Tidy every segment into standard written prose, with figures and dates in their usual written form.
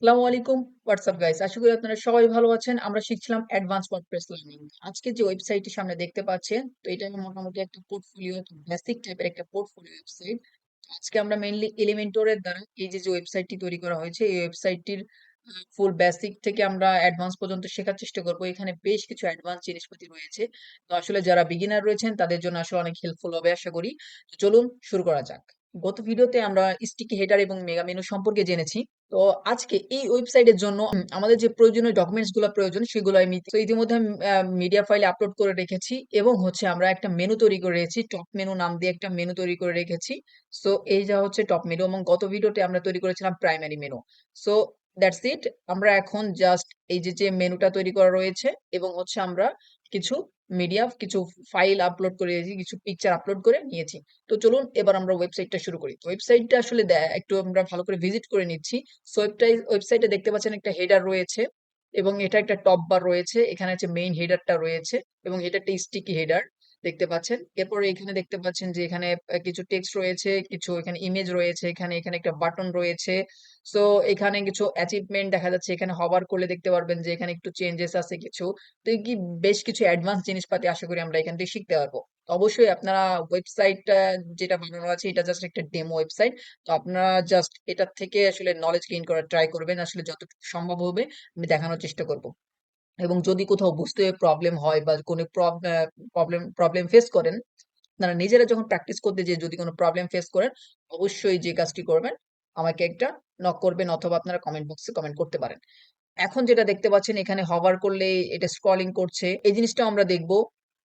আসসালামু আলাইকুম। WhatsApp guys? আশা করি আপনারা সবাই ভালো আছেন। আমরা শিখছিলাম অ্যাডভান্স ওয়ার্ডপ্রেস লার্নিং। আজকে যে ওয়েবসাইটটি সামনে দেখতে পাচ্ছেন, তো এটা মোটামুটি একটা পোর্টফোলিও বেসিক টাইপের একটা পোর্টফোলিও ওয়েবসাইট। আজকে আমরা মেইনলি এলিমেন্টর এর দ্বারা এই যে ওয়েবসাইটটি তৈরি করা হয়েছে, এই ওয়েবসাইটটির ফুল বেসিক থেকে আমরা অ্যাডভান্স পর্যন্ত শেখার চেষ্টা করব। এখানে বেশ কিছু অ্যাডভান্স জিনিসপাতি রয়েছে। তো আসলে যারা বিগিনার রয়েছেন তাদের জন্য আসলে অনেক হেল্পফুল হবে আশা করি। তো চলুন শুরু করা যাক। গত ভিডিওতে আমরা স্টিকি হেডার এবং মেগা মেনু সম্পর্কে জেনেছি। তো আজকে এই ওয়েবসাইটের জন্য আমাদের যে প্রয়োজনীয় ডকুমেন্টস গুলো প্রয়োজন সেগুলো আমি তো ইতিমধ্যে মিডিয়া ফাইলে আপলোড করে রেখেছি এবং হচ্ছে আমরা একটা মেনু তৈরি করে রেখেছি, টপ মেনু নাম দিয়ে একটা মেনু তৈরি করে রেখেছি। সো এই যা হচ্ছে টপ মেনু এবং গত ভিডিওতে আমরা তৈরি করেছিলাম primary menu. So that's it. আমরা এখন জাস্ট এই যে মেনুটা তৈরি করা রয়েছে এবং হচ্ছে আমরা কিছু কিছু ফাইল আপলোড করে দিয়েছি, কিছু পিকচার আপলোড করে নিয়েছি। তো চলুন এবার আমরা ওয়েবসাইটটা শুরু করি। তো ওয়েবসাইটটা আসলে একটু আমরা ভালো করে ভিজিট করে নিচ্ছি। সো ওয়েবসাইটে দেখতে পাচ্ছেন একটা হেডার রয়েছে এবং এটা একটা টপ বার রয়েছে। এখানে হচ্ছে মেইন হেডারটা রয়েছে এবং এটা একটা স্টিকি হেডার দেখতে পাচ্ছেন। এরপরে এখানে দেখতে পাচ্ছেন যে এখানে কিছু টেক্সট রয়েছে, কিছু এখানে ইমেজ রয়েছে, এখানে একটা বাটন রয়েছে। সো এখানে কিছু অ্যাচিভমেন্ট দেখা যাচ্ছে। এখানে হভার করলে দেখতে পারবেন যে এখানে একটু চেঞ্জেস আছে কিছু। তো এই কি বেশ কিছু অ্যাডভান্স জিনিসপাতি আশা করি আমরা এখান থেকে শিখতে পারবো। তো অবশ্যই আপনারা ওয়েবসাইটটা যেটা বানানো আছে এটা জাস্ট একটা ডেমো ওয়েবসাইট। তো আপনারা জাস্ট এটার থেকে আসলে নলেজ গেইন করার ট্রাই করবেন। আসলে যতটুকু সম্ভব হবে আমি দেখানোর চেষ্টা করব। এবং যদি কোথাও বুঝতে প্রবলেম হয় বা কোনো প্রবলেম ফেস করেন, আপনারা নিজেরা যখন প্র্যাকটিস করতে যেয়ে যদি কোনো প্রবলেম ফেস করেন, অবশ্যই যে কাজটি করবেন, আমাকে একটা নক করবেন অথবা আপনারা কমেন্ট বক্সে কমেন্ট করতে পারেন। এখন যেটা দেখতে পাচ্ছেন এখানে hover করলেই এটা স্ক্রলিং করছে। এই জিনিসটাও আমরা দেখব।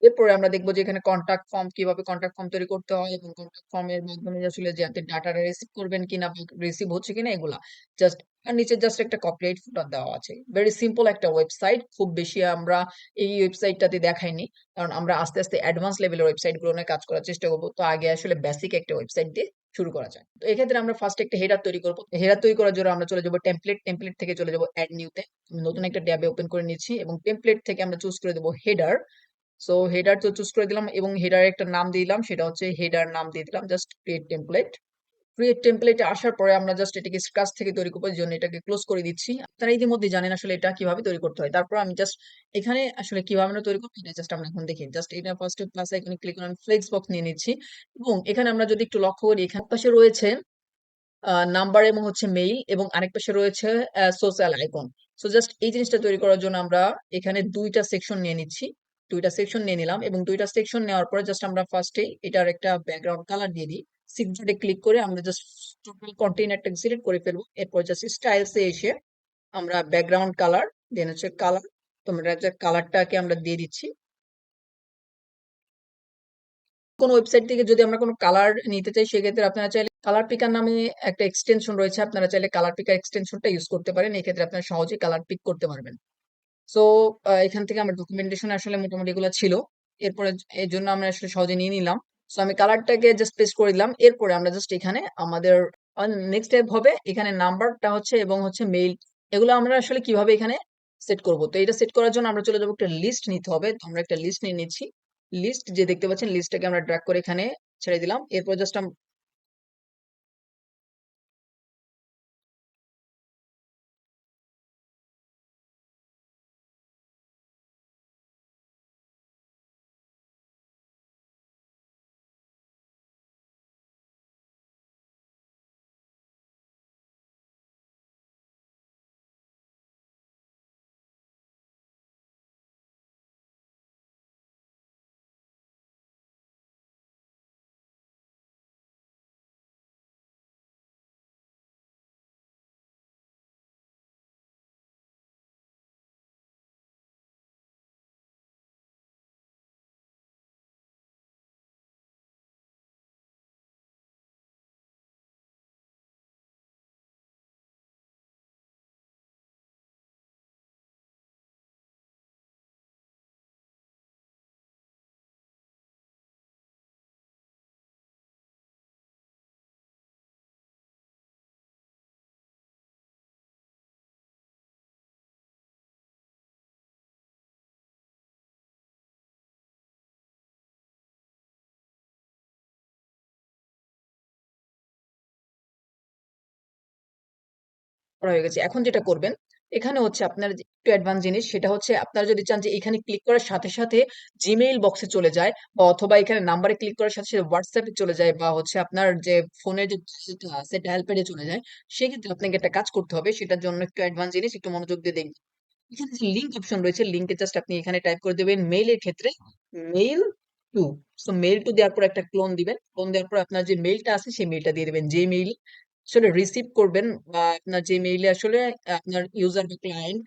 এরপরে আমরা দেখব যে এখানে কনট্যাক্ট ফর্ম কিভাবে কনট্যাক্ট ফর্ম তৈরি করতে হয় এবং কনট্যাক্ট ফর্মের মাধ্যমে আসলে যাতে ডাটাটা রিসিভ করবেন কিনা বা রিসিভ হচ্ছে কিনা এগুলা। জাস্ট আর নিচে জাস্ট একটা কপিরাইট ফুটার দেওয়া আছে। ভেরি সিম্পল একটা ওয়েবসাইট। খুব বেশি আমরা এই ওয়েবসাইটটাতে দেখাইনি। কারণ আমরা আস্তে, আস্তে অ্যাডভান্স লেভেলের ওয়েবসাইট গুলো নিয়ে কাজ করার চেষ্টা করব। তো আগে আসলে বেসিক একটা ওয়েবসাইট দিয়ে শুরু করা যায়। তো এক্ষেত্রে আমরা ফার্স্ট একটা হেডার তৈরি করব। হেডার তৈরি করার জন্য আমরা চলে যাব টেমপ্লেট থেকে চলে যাব এড নিউ তে। নতুন একটা ট্যাবে ওপেন করে নিচ্ছি এবং টেমপ্লেট থেকে আমরা চুজ করে দেবো হেডার। সো হেডার তো চুজ করে দিলাম এবং হেডার একটা নাম দিয়ে দিলাম, সেটা হচ্ছে হেডার নাম দিয়ে দিলাম জাস্ট ক্রিয়েট টেমপ্লেট। ক্রিয়েট টেমপ্লেটে আসার পরে আমরা জাস্ট এটাকে স্ক্র্যাচ থেকে তৈরি করবো, এই জন্য এটাকে ক্লোজ করে দিচ্ছি। আপনারা ইতিমধ্যে জানেন আসলে এটা কিভাবে তৈরি করতে হয়। তারপর আমি জাস্ট এখানে আসলে কিভাবে আমরা তৈরি করবো এটা জাস্ট আমরা এখন দেখি। জাস্ট এটা ফার্স্ট প্লাস আইকনে ক্লিক করে আমি ফ্লেক্স বক্স নিয়ে নিচ্ছি এবং এখানে আমরা যদি একটু লক্ষ্য করি এখানে পাশে রয়েছে নাম্বার এবং হচ্ছে মেইল এবং আরেক পাশে রয়েছে সোশ্যাল আইকন। সো জাস্ট এই জিনিসটা তৈরি করার জন্য আমরা এখানে দুইটা সেকশন নিয়ে নিচ্ছি। দুইটা সেকশন নিয়ে নিলাম এবং দুইটা সেকশন নেওয়ার পরে জাস্ট আমরা ফার্স্টে এটার একটা ব্যাকগ্রাউন্ড কালার দিয়ে দিই। সিক্স ডটে ক্লিক করে আমরা জাস্ট টোটাল কন্টেইনারটাকে সিলেক্ট করে ফেলবো। এরপর জাস্ট স্টাইলসে এসে আমরা ব্যাকগ্রাউন্ড কালার দেন হচ্ছে কালার, তো আমরা কালারটাকে আমরা দিয়ে দিচ্ছি। কোনো ওয়েবসাইট থেকে যদি আমরা কোনো কালার নিতে চাই সেক্ষেত্রে আপনারা চাইলে কালার পিকার নামে একটা এক্সটেনশন রয়েছে, আপনারা চাইলে কালার পিকার এক্সটেনশনটা ইউজ করতে পারেন। এক্ষেত্রে আপনারা সহজেই কালার পিক করতে পারবেন। সো এখান থেকে আমার ডকুমেন্টেশন আসলে মোটামুটি এগুলো ছিল। এরপরে এর জন্য আমরা আসলে সহজে নিয়ে নিলাম। সো আমি কালারটাকে জাস্ট পেস্ট করে দিলাম। এরপরে আমরা জাস্ট এখানে আমাদের নেক্সট স্টেপ হবে এখানে নাম্বারটা হচ্ছে এবং হচ্ছে মেইল, এগুলো আমরা আসলে কিভাবে এখানে সেট করব। তো এটা সেট করার জন্য আমরা চলে যাবো, একটা লিস্ট নিতে হবে। তো আমরা একটা লিস্ট নিয়ে নিচ্ছি। লিস্ট যে দেখতে পাচ্ছেন লিস্টটাকে আমরা ড্র্যাগ করে এখানে ছেড়ে দিলাম। এরপর জাস্ট করা হয়ে গেছে। এখন যেটা করবেন, এখানে হচ্ছে আপনার যে একটু অ্যাডভান্স জিনিস, সেটা হচ্ছে আপনারা যদি চান যে এখানে ক্লিক করার সাথে সাথে জিমেইল বক্সে চলে যায়, বা অথবা এখানে নাম্বারে ক্লিক করার সাথে সাথে হোয়াটসঅ্যাপে চলে যায়, বা হচ্ছে আপনার যে ফোনের যে ডায়ালটা আছে ডায়াল প্যাডে চলে যায়, সেক্ষেত্রে আপনাকে একটা কাজ করতে হবে। সেটার জন্য একটু অ্যাডভান্স জিনিস, একটু মনোযোগ দিয়ে দেখবেন। এখানে যে লিঙ্ক অপশন রয়েছে, লিঙ্কে জাস্ট আপনি এখানে টাইপ করে দেবেন মেইলের ক্ষেত্রে mail two. So mail two দেওয়ার পর একটা ক্লোন দিবেন। ক্লোন দেওয়ার পর আপনার যে মেইলটা আছে সেই মেইলটা দিয়ে দিবেন, যে মেইল আসলে রিসিভ করবেন, বা আপনার যে মেইলে আসলে আপনার ইউজার বা ক্লায়েন্ট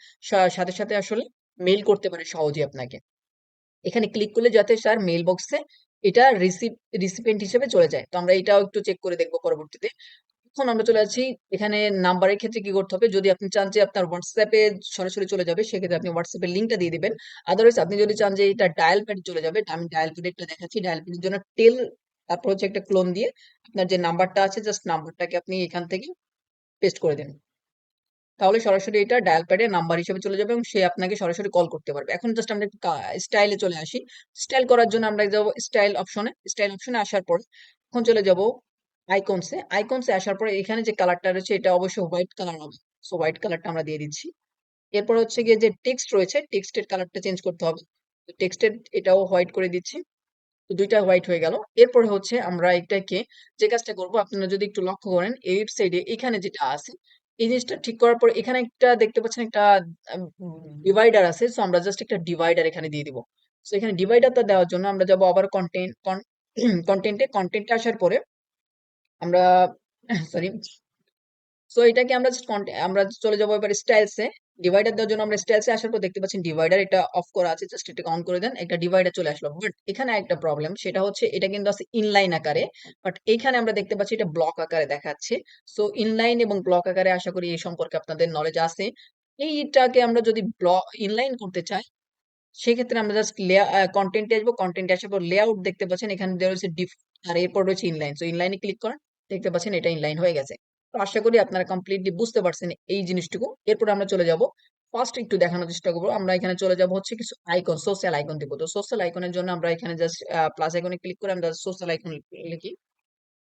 সাথে সাথে আসলে মেইল করতে পারে সহজে আপনাকে। এখানে ক্লিক করলে যাতে স্যার মেইল বক্সে এটা রিসিপিয়েন্ট হিসেবে চলে যায়। তো আমরা এটাও একটু চেক করে দেখবো পরবর্তীতে। এখন আমরা চলে যাচ্ছি এখানে নাম্বারের ক্ষেত্রে কি করতে হবে। যদি আপনি চান যে আপনার হোয়াটসঅ্যাপে সরাসরি চলে যাবে, সেক্ষেত্রে আপনি হোয়াটসঅ্যাপের লিঙ্কটা দিয়ে দিবেন। আদারওয়াইজ আপনি যদি চান যে এটা ডায়াল প্যাডে চলে যাবে, আমি ডায়াল প্যাডেরটা দেখাচ্ছি। ডায়াল প্যাডের জন্য টেল, তারপর হচ্ছে একটা ক্লোন দিয়ে আপনার যে নাম্বারটা আছে জাস্ট নাম্বারটাকে আপনি এখান থেকে পেস্ট করে দিন। তাহলে সরাসরি এটা ডায়াল প্যাডে নাম্বার হিসেবে চলে যাবে এবং সে আপনাকে সরাসরি কল করতে পারবে। এখন জাস্ট আমরা একটু স্টাইলে চলে আসি। স্টাইল করার জন্য আমরা যাব স্টাইল অপশনে। স্টাইল অপশনে আসার পর এখন চলে যাব আইকনসে। আইকনসে আসার পরে এখানে যে কালারটা রয়েছে এটা অবশ্যই হোয়াইট কালার হবে। সো হোয়াইট কালারটা আমরা দিয়ে দিচ্ছি। এরপর হচ্ছে গিয়ে যে টেক্সট রয়েছে, টেক্সটের কালারটা চেঞ্জ করতে হবে। তো টেক্সটের এটাও হোয়াইট করে দিচ্ছি। তো ২ টা হোয়াইট হয়ে গেল। এরপরে হচ্ছে আমরা এটাকে যে কাজটা করব, আপনারা যদি একটু লক্ষ্য করেন এই ওয়েবসাইটে এখানে যেটা আছে, এই জিনিসটা ঠিক করার পর এখানে একটা দেখতে পাচ্ছেন একটা ডিভাইডার আছে। সো আমরা জাস্ট একটা ডিভাইডার এখানে দিয়ে দিব। সো এখানে ডিভাইডারটা দেওয়ার জন্য আমরা যাব আবার কনটেন্টে আসার পরে আমরা সরি। সো এটাকে আমরা আমরা চলে যাবো এবার স্টাইলসে। ডিভাইডার দেওয়ার জন্য আমরা স্টাইলসে আসার পর দেখতে পাচ্ছেন ডিভাইডার এটা অফ করা আছে, জাস্ট এটাকে অন করে দেন, একটা ডিভাইডার চলে আসলো। বাট এখানে একটা প্রবলেম, সেটা হচ্ছে এটা কিন্তু আছে ইনলাইন আকারে, বাট এখানে আমরা দেখতে পাচ্ছি এটা ব্লক আকারে দেখাচ্ছে। সো ইনলাইন এবং ব্লক আকারে আশা করি এই সম্পর্কে আপনাদের নলেজ আছে। এইটাকে আমরা যদি ইনলাইন করতে চাই, সেক্ষেত্রে আমরা জাস্ট কন্টেন্টে আসবো। কন্টেন্টে আসার পর লেআউট দেখতে পাচ্ছেন এখানে দেওয়া রয়েছে ডিফ, আর এরপর রয়েছে ইনলাইন। সো ইনলাইনে ক্লিক করেন, দেখতে পাচ্ছেন এটা ইনলাইন হয়ে গেছে। তো আশা করি আপনারা কমপ্লিটলি বুঝতে পারছেন এই জিনিসটুকু। এরপর আমরা চলে যাব, ফার্স্ট একটু দেখানোর চেষ্টা করবো। আমরা এখানে চলে যাব হচ্ছে কিছু আইকন, সোশ্যাল আইকন দিব। তো সোশ্যাল আইকনের জন্য আমরা এখানে জাস্ট প্লাস আইকনে ক্লিক করে আমরা সোশ্যাল আইকন লিখি।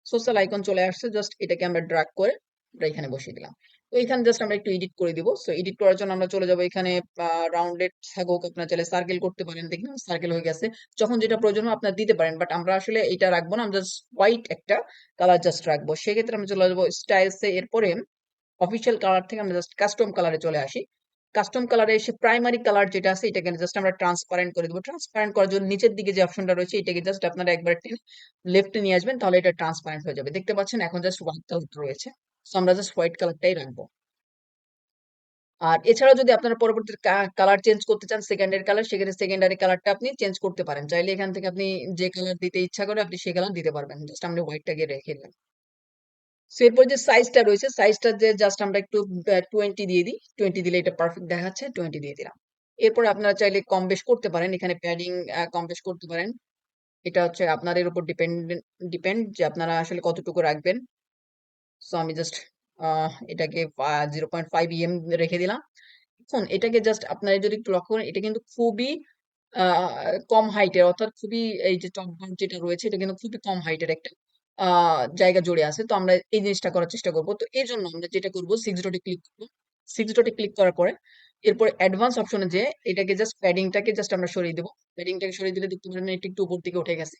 সোশ্যাল আইকন চলে আসছে, জাস্ট এটাকে আমরা ড্রাগ করে আমরা এখানে বসিয়ে দিলাম। তো এখানে জাস্ট আমরা একটু এডিট করে দিব। সো এডিট করার জন্য আমরা চলে যাবো এখানে রাউন্ডেড থাকুক, আপনার চাইলে সার্কেল করতে পারেন। দেখুন সার্কেল হয়ে গেছে। যখন যেটা প্রয়োজন হয় আপনার দিতে পারেন, বাট আমরা আসলে এটা রাখবো না, আমরা জাস্ট হোয়াইট একটা কালার জাস্ট রাখবো। সেক্ষেত্রে আমরা চলে যাবো স্টাইলসে। এরপরে অফিসিয়াল কালার থেকে আমরা জাস্ট কাস্টম কালারে চলে আসি। কাস্টম কালারে এসে প্রাইমারি কালার যেটা আছে এটাকে জাস্ট আমরা ট্রান্সপারেন্ট করে দেবো। ট্রান্সপারেন্ট করার জন্য নিচের দিকে যে অপশনটা রয়েছে এটাকে জাস্ট আপনারা একবার টেনে লেফটে নিয়ে আসবেন, তাহলে এটা ট্রান্সপারেন্ট হয়ে যাবে। দেখতে পাচ্ছেন এখন জাস্ট হোয়াইট কালার রয়েছে। সো আমরা জাস্ট হোয়াইট কালারটাই রাখবো। আর এছাড়াও যদি আপনারা পরবর্তীতে কালার চেঞ্জ করতে চান, সেকেন্ডারি কালার, সেক্ষেত্রে সেকেন্ডারি কালারটা আপনি চেঞ্জ করতে পারেন। চাইলে এখান থেকে আপনি যে কালার দিতে ইচ্ছা করে আপনি সেই কালার দিতে পারবেন। জাস্ট আমরা হোয়াইটটাকে রেখে দিলাম। সো এরপর যে সাইজটা রয়েছে, সাইজটা যে জাস্ট আমরা একটু 20 দিয়ে দিই। 20 দিলে এটা পারফেক্ট দেখাচ্ছে। 20 দিয়ে দিলাম। এরপর আপনারা চাইলে কম বেশ করতে পারেন। এখানে প্যাডিং কম বেশ করতে পারেন। এটা হচ্ছে আপনাদের উপর ডিপেন্ড যে আপনারা আসলে কতটুকু রাখবেন। সো আমি জাস্ট এটাকে 0.5 ইএম রেখে দিলাম। এখন এটাকে জাস্ট আপনারা যদি একটু লক্ষ্য করেন, এটা কিন্তু খুবই আ কম হাইটের, অর্থাৎ খুবই এই যে টপ বার যেটা রয়েছে এটা কিন্তু খুবই কম হাইটের একটা আ জায়গা জুড়ে আছে। তো আমরা এই জিনিসটা করার চেষ্টা করব। তো এজন্য আমরা যেটা করব 6 ডটে ক্লিক করব। 6 ডটে ক্লিক করার পরে এরপরে অ্যাডভান্স অপশনে যেয়ে এটাকে জাস্ট প্যাডিংটাকে জাস্ট আমরা সরিয়ে দেব। প্যাডিংটাকে সরিয়ে দিলে দেখতে পারেন এটা একটু উপর দিকে উঠে গেছে।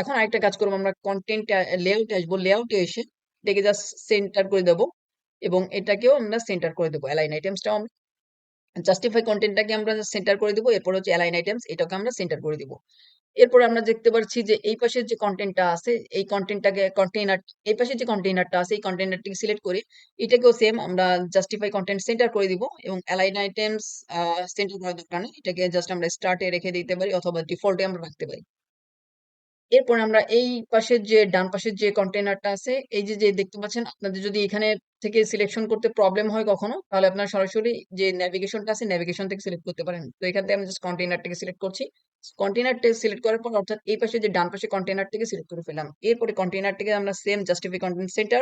এখন আরেকটা কাজ করব, আমরা কনটেন্ট লেআউটে আসবো। লেআউটে এসে এটাকে জাস্ট সেন্টার করে দেব এবং এটাকেও আমরা সেন্টার করে দেব। অ্যালাইন আইটেমসটাও জাস্টিফাই কনটেন্টটাকে আমরা সেন্টার করে দিব। এরপর হচ্ছে অ্যালাইন আইটেমস এটাকে আমরা সেন্টার করে দিব। এরপরে আমরা দেখতে পাচ্ছি যে এই পাশের যে কনটেন্টটা আছে এই কনটেন্টটাকে কন্টেইনার, এই পাশের যে কন্টেইনারটা আছে এই কন্টেইনারটিকে সিলেক্ট করে এটাকেও সেম আমরা জাস্টিফাই কনটেন্ট সেন্টার করে দিব এবং অ্যালাইন আইটেমস সেন্টার করার দরকার নেই। এটাকে জাস্ট আমরা স্টার্টে রেখে দিতে পারি অথবা ডিফল্টে আমরা রাখতে পারি। এরপর আমরা এই পাশের যে ডান পাশের যে কন্টেইনারটা আছে, এই যে দেখতে পাচ্ছেন, আপনাদের যদি এখানে থেকে সিলেকশন করতে প্রবলেম হয় কখনো, তাহলে আপনারা সরাসরি যে নেভিগেশনটা আছে নেভিগেশন থেকে সিলেক্ট করতে পারেন। তো এখান থেকে আমি জাস্ট কন্টেইনারটাকে সিলেক্ট করছি। কন্টেইনারটাকে সিলেক্ট করার পর অর্থাৎ এই পাশে যে ডান পাশে কন্টেইনারটাকে সিলেক্ট করে ফেললাম। এরপরে কন্টেইনারটাকে আমরা same justify content centre,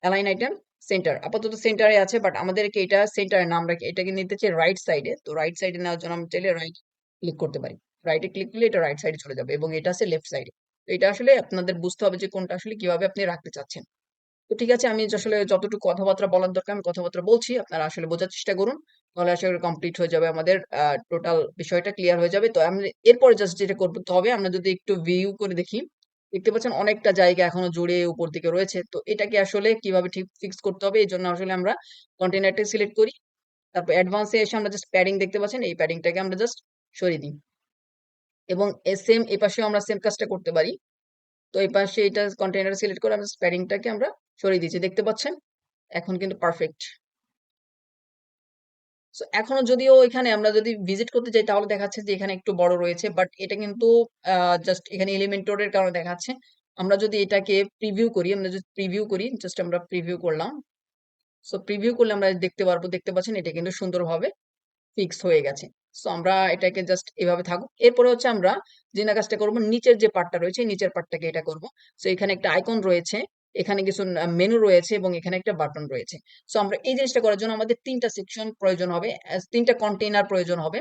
align item centre, আপাতত সেন্টারে আছে, বাট আমাদেরকে এটা সেন্টারে না, আমরা এটাকে নিতে চাই রাইট সাইডে। তো রাইট সাইডে নেওয়ার জন্য আমরা চাইলে রাইট ক্লিক করতে পারি। রাইটে ক্লিক করলে এটা রাইট সাইডে চলে যাবে এবং এটা আছে লেফট সাইডে। তো এটা আসলে আপনাদের বুঝতে হবে যে কোনটা আসলে কিভাবে আপনি রাখতে চাচ্ছেন। তো ঠিক আছে, আমি আসলে যতটুকু কথাবার্তা বলার দরকার আমি কথাবার্তা বলছি, আপনারা আসলে বোঝার চেষ্টা করুন। তাহলে আশা করি কমপ্লিট হয়ে যাবে, আমাদের টোটাল বিষয়টা ক্লিয়ার হয়ে যাবে। তো আমি এরপরে জাস্ট যেটা করতে হবে, আমরা যদি একটু ভিউ করে দেখি, দেখতে পাচ্ছেন অনেকটা জায়গা এখনো জুড়ে উপর দিকে রয়েছে। তো এটাকে আসলে কিভাবে ঠিক ফিক্স করতে হবে, এই জন্য আসলে আমরা কন্টেনারটা সিলেক্ট করি। তারপর অ্যাডভান্সে এসে আমরা জাস্ট প্যাডিং দেখতে পাচ্ছেন, এই প্যাডিংটাকে আমরা জাস্ট সরিয়ে দিই। এবং সেম এই পাশেও আমরা সেম কাজটা করতে পারি। তো এই পাশে এটা কন্টেইনার সিলেক্ট করে আমরা প্যাডিংটাকে আমরা সরিয়ে দিয়েছি, দেখতে পাচ্ছেন এখন কিন্তু পারফেক্ট। সো এখনো যদিও এখানে আমরা যদি ভিজিট করতে যাই তাহলে দেখাচ্ছে যে এখানে একটু বড় রয়েছে, বাট এটা কিন্তু জাস্ট এখানে এলিমেন্টরের কারণে দেখাচ্ছে। আমরা যদি এটাকে প্রিভিউ করি, আমরা যদি প্রিভিউ করি, জাস্ট আমরা প্রিভিউ করলাম। সো প্রিভিউ করলে আমরা দেখতে পারবো, দেখতে পাচ্ছেন এটা কিন্তু সুন্দরভাবে ফিক্স হয়ে গেছে। সো আমরা এটাকে জাস্ট এভাবে থাকুক। এরপরে হচ্ছে আমরা যে না কাজটা করবো, নিচের যে পার্টটা রয়েছে নিচের পার্টটাকে এটা করব। সো এখানে একটা আইকন রয়েছে, এখানে কিছু মেনু রয়েছে এবং এখানে একটা বাটন রয়েছে। সো আমরা এই জিনিসটা করার জন্য আমাদের তিনটা সেকশন প্রয়োজন হবে, তিনটা কন্টেইনার প্রয়োজন হবে।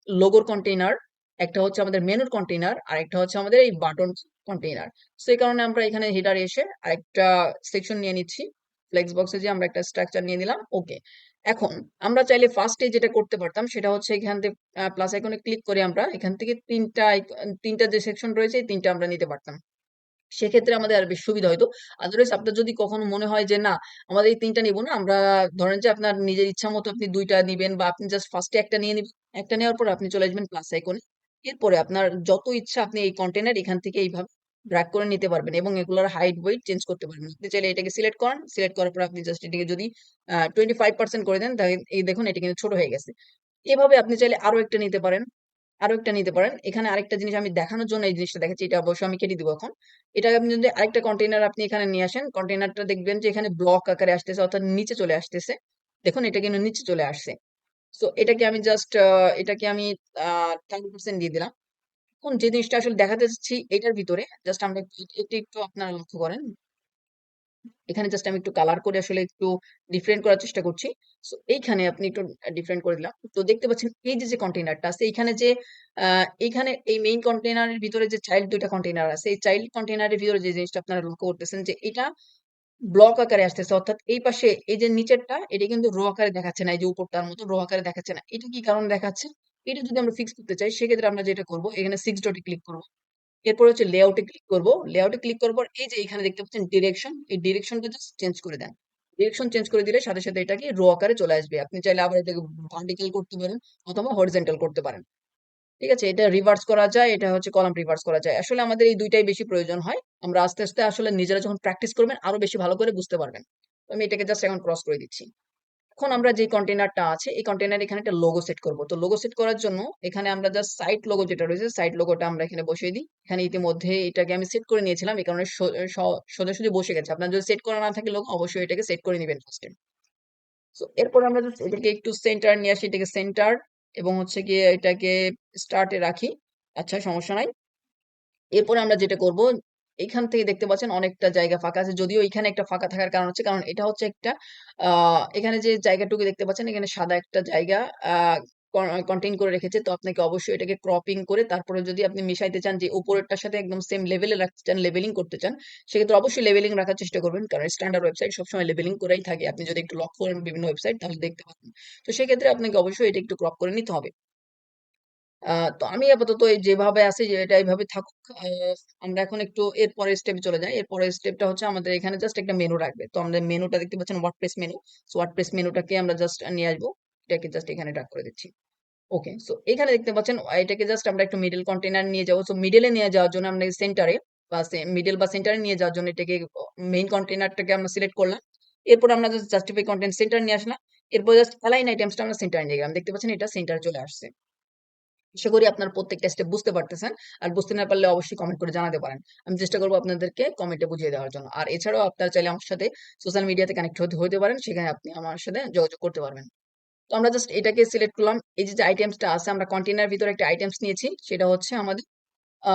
লোগোর কন্টেইনার, একটা হচ্ছে আমাদের মেনুর কন্টেইনার, আর একটা হচ্ছে আমাদের এই বাটন কন্টেইনার। সো এই কারণে আমরা এখানে হেডারে এসে আরেকটা সেকশন নিয়ে নিচ্ছি। ফ্লেক্স বক্সে যে আমরা একটা স্ট্রাকচার নিয়ে নিলাম, ওকে। এখন আমরা চাইলে ফার্স্টে যেটা করতে পারতাম সেটা হচ্ছে এখান থেকে প্লাস আইকনে ক্লিক করে আমরা এখান থেকে তিনটা যে সেকশন রয়েছে এই তিনটা আমরা নিতে পারতাম। সেক্ষেত্রে আমাদের আর বেশি সুবিধা হইতো। আদারওয়াইজ আপনার যদি কখনো মনে হয় যে না আমাদের এই ৩ টা নিব না, আমরা ধরেন যে আপনার নিজের ইচ্ছা মতো আপনি ২ টা নিবেন বা আপনি জাস্ট ফার্স্ট এ একটা নিয়ে নিবেন। একটা নেওয়ার পর আপনি চলে আসবেন প্লাস আইকনে। এরপরে আপনার যত ইচ্ছা আপনি এই কন্টেইনার এখান থেকে এইভাবে ড্রাগ করে নিতে পারবেন এবং এগুলোর হাইট ওয়েট চেঞ্জ করতে পারবেন। আপনি চাইলে এটাকে সিলেক্ট করেন। সিলেক্ট করার পর আপনি জাস্ট এটাকে যদি 25% করে দেন তাহলে এই দেখুন এটা কিন্তু ছোট হয়ে গেছে। এভাবে আপনি চাইলে আরো একটা নিতে পারেন। আরো একটা নিতে পারেন। এখানে আরেকটা জিনিস আমি দেখানোর জন্য এই জিনিসটা দেখাচ্ছি। এটা অবশ্যই আমি কেটে দিব এখন। এটা আপনি যদি আরেকটা কন্টেইনার আপনি এখানে নিয়ে আসেন, কন্টেইনারটা দেখবেন যে এখানে ব্লক আকারে আসতেছে অর্থাৎ নিচে চলে আসতেছে। দেখুন এটা কিন্তু নিচে চলে আসছে। সো এটাকে আমি জাস্ট এটাকে আমি 10% দিয়ে দিলাম। এখন যে জিনিসটা আসলে দেখাতে চাচ্ছি এটার ভিতরে জাস্ট আমরা একটু আপনারা লক্ষ্য করেন। এখানে জাস্ট আমি একটু কালার করে আসলে একটু ডিফারেন্ট করার চেষ্টা করছি। সো এইখানে আপনি একটু ডিফারেন্ট করে দিলাম। তো দেখতে পাচ্ছেন এই যে কন্টেইনারটা আছে এইখানে যে এইখানে এই মেইন কন্টেইনারের ভিতরে যে চাইল্ড ২ টা কন্টেইনার আছে, এই চাইল্ড কন্টেইনারের ভিতরে যে জিনিসটা আপনারা লক্ষ্য করতেছেন যে এটা ব্লক আকারে আসতেছে। অর্থাৎ এই পাশে এই যে নিচেরটা এটা কিন্তু রো আকারে দেখাচ্ছে না। এই যে উপরটার মতো রো আকারে দেখাচ্ছে না। এটা কি কারণে দেখাচ্ছে? এটা যদি আমরা ফিক্স করতে চাই সেক্ষেত্রে আমরা যেটা করব এখানে 6 ডটে ক্লিক করব। এরপর হচ্ছে লেআউটে ক্লিক করব। লেআউটে ক্লিক করার পর এই যে এখানে দেখতে পাচ্ছেন ডিরেকশন, এই ডিরেকশনটা জাস্ট চেঞ্জ করে দেন। ডিরেকশন চেঞ্জ করে দিলে সাথে, সাথে এটা কি রো আকারে চলে আসবে। আপনি চাইলে আবার এটাকে ভার্টিক্যাল করতে পারেন অথবা হরিজন্টাল করতে পারেন। ঠিক আছে? এটা রিভার্স করা যায়, এটা হচ্ছে কলাম রিভার্স করা যায়। আসলে আমাদের এই ২ টাই বেশি প্রয়োজন হয়। আমরা আস্তে, আস্তে আসলে নিজেরা যখন প্র্যাকটিস করবেন আরো বেশি ভালো করে বুঝতে পারবেন। তো আমি এটাকে জাস্ট এখন ক্রস করে দিচ্ছি। এখন আমরা যে কন্টেইনারটা আছে এই কন্টেইনারে এখানে একটা লোগো সেট করব। তো লোগো সেট করার জন্য এখানে আমরা জাস্ট সাইট লোগো যেটা রয়েছে সাইট লোগোটা আমরা এখানে বসিয়ে দিই। এখানে ইতিমধ্যে এটাকে আমি সেট করে নিয়েছিলাম। এই কারণে সোজাসুজি বসে গেছে। আপনার যদি সেট করা না থাকে লোগো অবশ্যই এটাকে সেট করে নিবেন ফার্স্টে। সো এরপর আমরা জাস্ট এটাকে একটু সেন্টার নিয়ে আসি, এটাকে সেন্টার এবং হচ্ছে গিয়ে এটাকে স্টার্টে রাখি। আচ্ছা সমস্যা নাই। এরপরে আমরা যেটা করব এখান থেকে দেখতে পাচ্ছেন অনেকটা জায়গা ফাঁকা আছে, যদিও এখানে একটা ফাঁকা থাকার কারণ হচ্ছে কারণ এটা হচ্ছে একটা এখানে যে জায়গাটুকু দেখতে পাচ্ছেন এখানে সাদা একটা জায়গা কন্টেইন করে রেখেছে। তো আপনাকে অবশ্যই এটাকে ক্রপিং করে তারপরে যদি আপনি মিশাইতে চান যে উপরেরটার সাথে একদম সেম লেভেলে রাখতে চান, লেভেলিং করতে চান, সেক্ষেত্রে অবশ্যই লেভেলিং রাখার চেষ্টা করবেন কারণ স্ট্যান্ডার্ড ওয়েবসাইট সবসময় লেভেলিং করেই থাকে। আপনি যদি একটু লক্ষ্য করেন বিভিন্ন ওয়েবসাইট তাহলে দেখতে পাবেন। তো সেক্ষেত্রে আপনাকে অবশ্যই এটা একটু ক্রপ করে নিতে হবে। তো আমি আপাতত এই যেভাবে আছি যে এটা এইভাবে থাকুক। আমরা এখন একটু এর পরের স্টেপে চলে যাই। এর পরের স্টেপটা হচ্ছে আমাদের এখানে জাস্ট একটা মেনু রাখবে। তো আমাদের মেনুটা দেখতে পাচ্ছেন ওয়ার্ডপ্রেস মেনু। সো ওয়ার্ডপ্রেস মেনুটাকে আমরা জাস্ট নিয়ে আসবো। এটাকে জাস্ট এখানে ড্রাগ করে দিচ্ছি। ওকে। সো এখানে দেখতে পাচ্ছেন এটাকে জাস্ট আমরা একটু মিডল কন্টেইনার নিয়ে যাবো। সো মিডলে নিয়ে যাওয়ার জন্য আমরা সেন্টারে বা মিডল বা সেন্টারে নিয়ে যাওয়ার জন্য এটাকে মেইন কন্টেইনারটাকে আমরা সিলেক্ট করলাম। এরপর আমরা জাস্ট জাস্টিফাই কন্টেন্ট সেন্টার নিয়ে আসলাম। এরপর জাস্ট অ্যালাইন আইটেমসটা আমরা সেন্টারে নিয়ে গেলাম। দেখতে পাচ্ছেন এটা সেন্টারে চলে আসছে। আশা করি আপনার প্রত্যেকটা স্টেপ বুঝতে পারতেছেন। আর বুঝতে না পারলে অবশ্যই কমেন্ট করে জানাতে পারেন। আমি চেষ্টা করব আপনাদেরকে কমেন্টে বুঝিয়ে দেওয়ার জন্য। আর এছাড়াও আপনারা চাইলে আমার সাথে সোশ্যাল মিডিয়াতে কানেক্ট হতে পারেন। সেখানে আপনি আমার সাথে যোগাযোগ করতে পারবেন। তো আমরা জাস্ট এটাকে সিলেক্ট করলাম। এই যে আইটেমসটা আছে আমরা কন্টেইনার ভিতরে একটা আইটেমস নিয়েছি। সেটা হচ্ছে আমাদের আ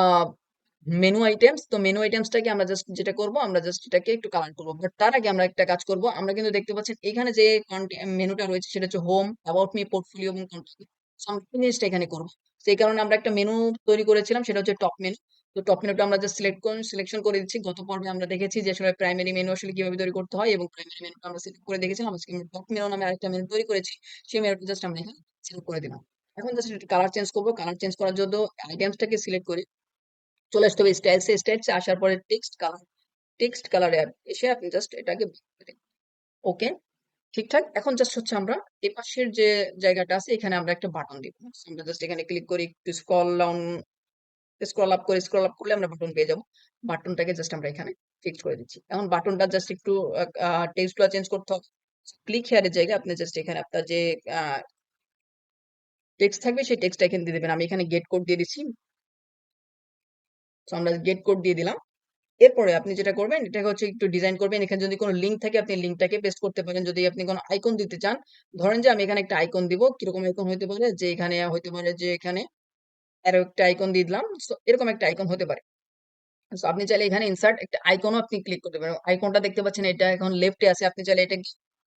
মেনু আইটেমস। তো মেনু আইটেমসটাকে আমরা জাস্ট যেটা করব আমরা জাস্ট এটাকে একটু কালার করব। বাট তার আগে আমরা একটা কাজ করব। আমরা কিন্তু দেখতে পাচ্ছেন এখানে যে মেনুটা রয়েছে সেটা হচ্ছে হোম, অ্যাবাউট মি, পোর্টফোলিও এবং কন্টাক্ট। সো আমরা এই জিনিসটা এখানে করব। সেই কারণে আমরা একটা মেনু তৈরি করেছিলাম সেটা হচ্ছে টপ মেনু। তো টপ মেনুটা আমরা জাস্ট সিলেকশন করে দিচ্ছি। গত পর্বে আমরা দেখেছি যে আসলে প্রাইমারি মেনু আসলে কিভাবে তৈরি করতে হয়, এবং প্রাইমারি মেনুটা আমরা সিলেক্ট করে দেখেছিলাম। আজকে আমরা টপ মেনু নামে আরেকটা মেনু তৈরি করেছি। সেই মেনুটা জাস্ট আমরা এখানে সিলেক্ট করে দিলাম। এখন জাস্ট একটু কালার চেঞ্জ করবো। কালার চেঞ্জ করার জন্য আইটেমসটাকে সিলেক্ট করে চলে আসতে হবে স্টাইলসে। স্টাইলসে আসার পরে টেক্সট কালারে এসে আপনি জাস্ট এটাকে ওকে, ঠিকঠাক। এখন জাস্ট হচ্ছে আমরা এই পাশের যে জায়গাটা আছে এখানে আমরা একটা বাটন দিব। আমরা জাস্ট এখানে ক্লিক করি, একটু স্ক্রল আপ করলে আমরা বাটন পেয়ে যাবো। বাটনটাকে জাস্ট আমরা এখানে ফিক্স করে দিচ্ছি। এখন বাটনটা জাস্ট একটু টেক্সট গুলো চেঞ্জ করতে হবে। ক্লিক হেয়ারের জায়গায় আপনি জাস্ট এখানে আপনার যে টেক্সট থাকবে সেই টেক্সটটা এখানে দিয়ে দিবেন। আমি এখানে গেট কোড দিয়ে দিচ্ছি। তো আমরা গেট কোড দিয়ে দিলাম। এরপরে আপনি যেটা করবেন এটাকে হচ্ছে একটু ডিজাইন করবেন। এখানে যদি কোনো লিঙ্ক থাকে আপনি লিঙ্কটাকে পেস্ট করতে পারেন। যদি আপনি কোনো আইকন দিতে চান, ধরেন যে আমি এখানে একটা আইকন দিব। কিরকম আইকন হইতে পারে, যে এখানে হইতে পারে যে এখানে আরো একটা আইকন দিয়ে দিলাম। সো এরকম একটা আইকন হতে পারে। সো আপনি চাইলে এখানে ইনসার্ট একটা আইকনও আপনি ক্লিক করতে পারেন। আইকনটা দেখতে পাচ্ছেন এটা এখন লেফটে আছে। আপনি চাইলে এটা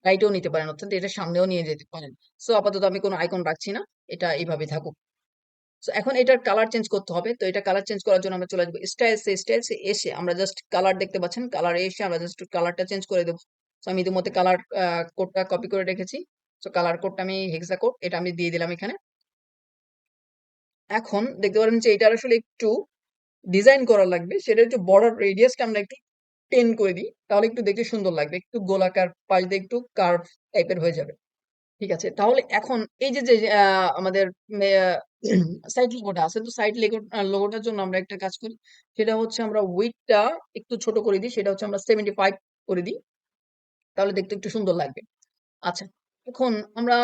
রাইটেও নিতে পারেন, অর্থাৎ এটা সামনেও নিয়ে যেতে পারেন। সো আপাতত আমি কোনো আইকন রাখছি না, এটা এইভাবে থাকুক। সো এখন এটার কালার চেঞ্জ করতে হবে। তো এটা কালার চেঞ্জ করার জন্য আমরা চলে আসবো স্টাইলসে এসে আমরা জাস্ট কালার দেখতে পাচ্ছেন, কালারে এসে আমরা জাস্ট কালারটা চেঞ্জ করে দেবো। তো আমি ইতিমধ্যে কালার কোডটা কপি করে রেখেছি। তো কালার কোডটা আমি হেক্সা কোড এটা আমি দিয়ে দিলাম এখানে। এখন দেখতে পারেন যে এটার আসলে একটু ডিজাইন করা লাগবে। সেটা হচ্ছে বর্ডার রেডিয়াসটা আমরা একটু 10 করে দিই, তাহলে একটু দেখতে সুন্দর লাগবে। একটু গোলাকার, পাশ দিয়ে একটু কার্ভ টাইপের হয়ে যাবে। ঠিক আছে, তাহলে এখন এই যে যে আমাদের সাইট লোগোটা আছে, তো সাইট লোগোটার জন্য আমরা একটা কাজ করি। সেটা হচ্ছে আমরা উইডথটা একটু ছোট করে দিই। সেটা হচ্ছে আমরা 75 করে দিই, তাহলে দেখতে একটু সুন্দর লাগবে। আচ্ছা, এখন আমরা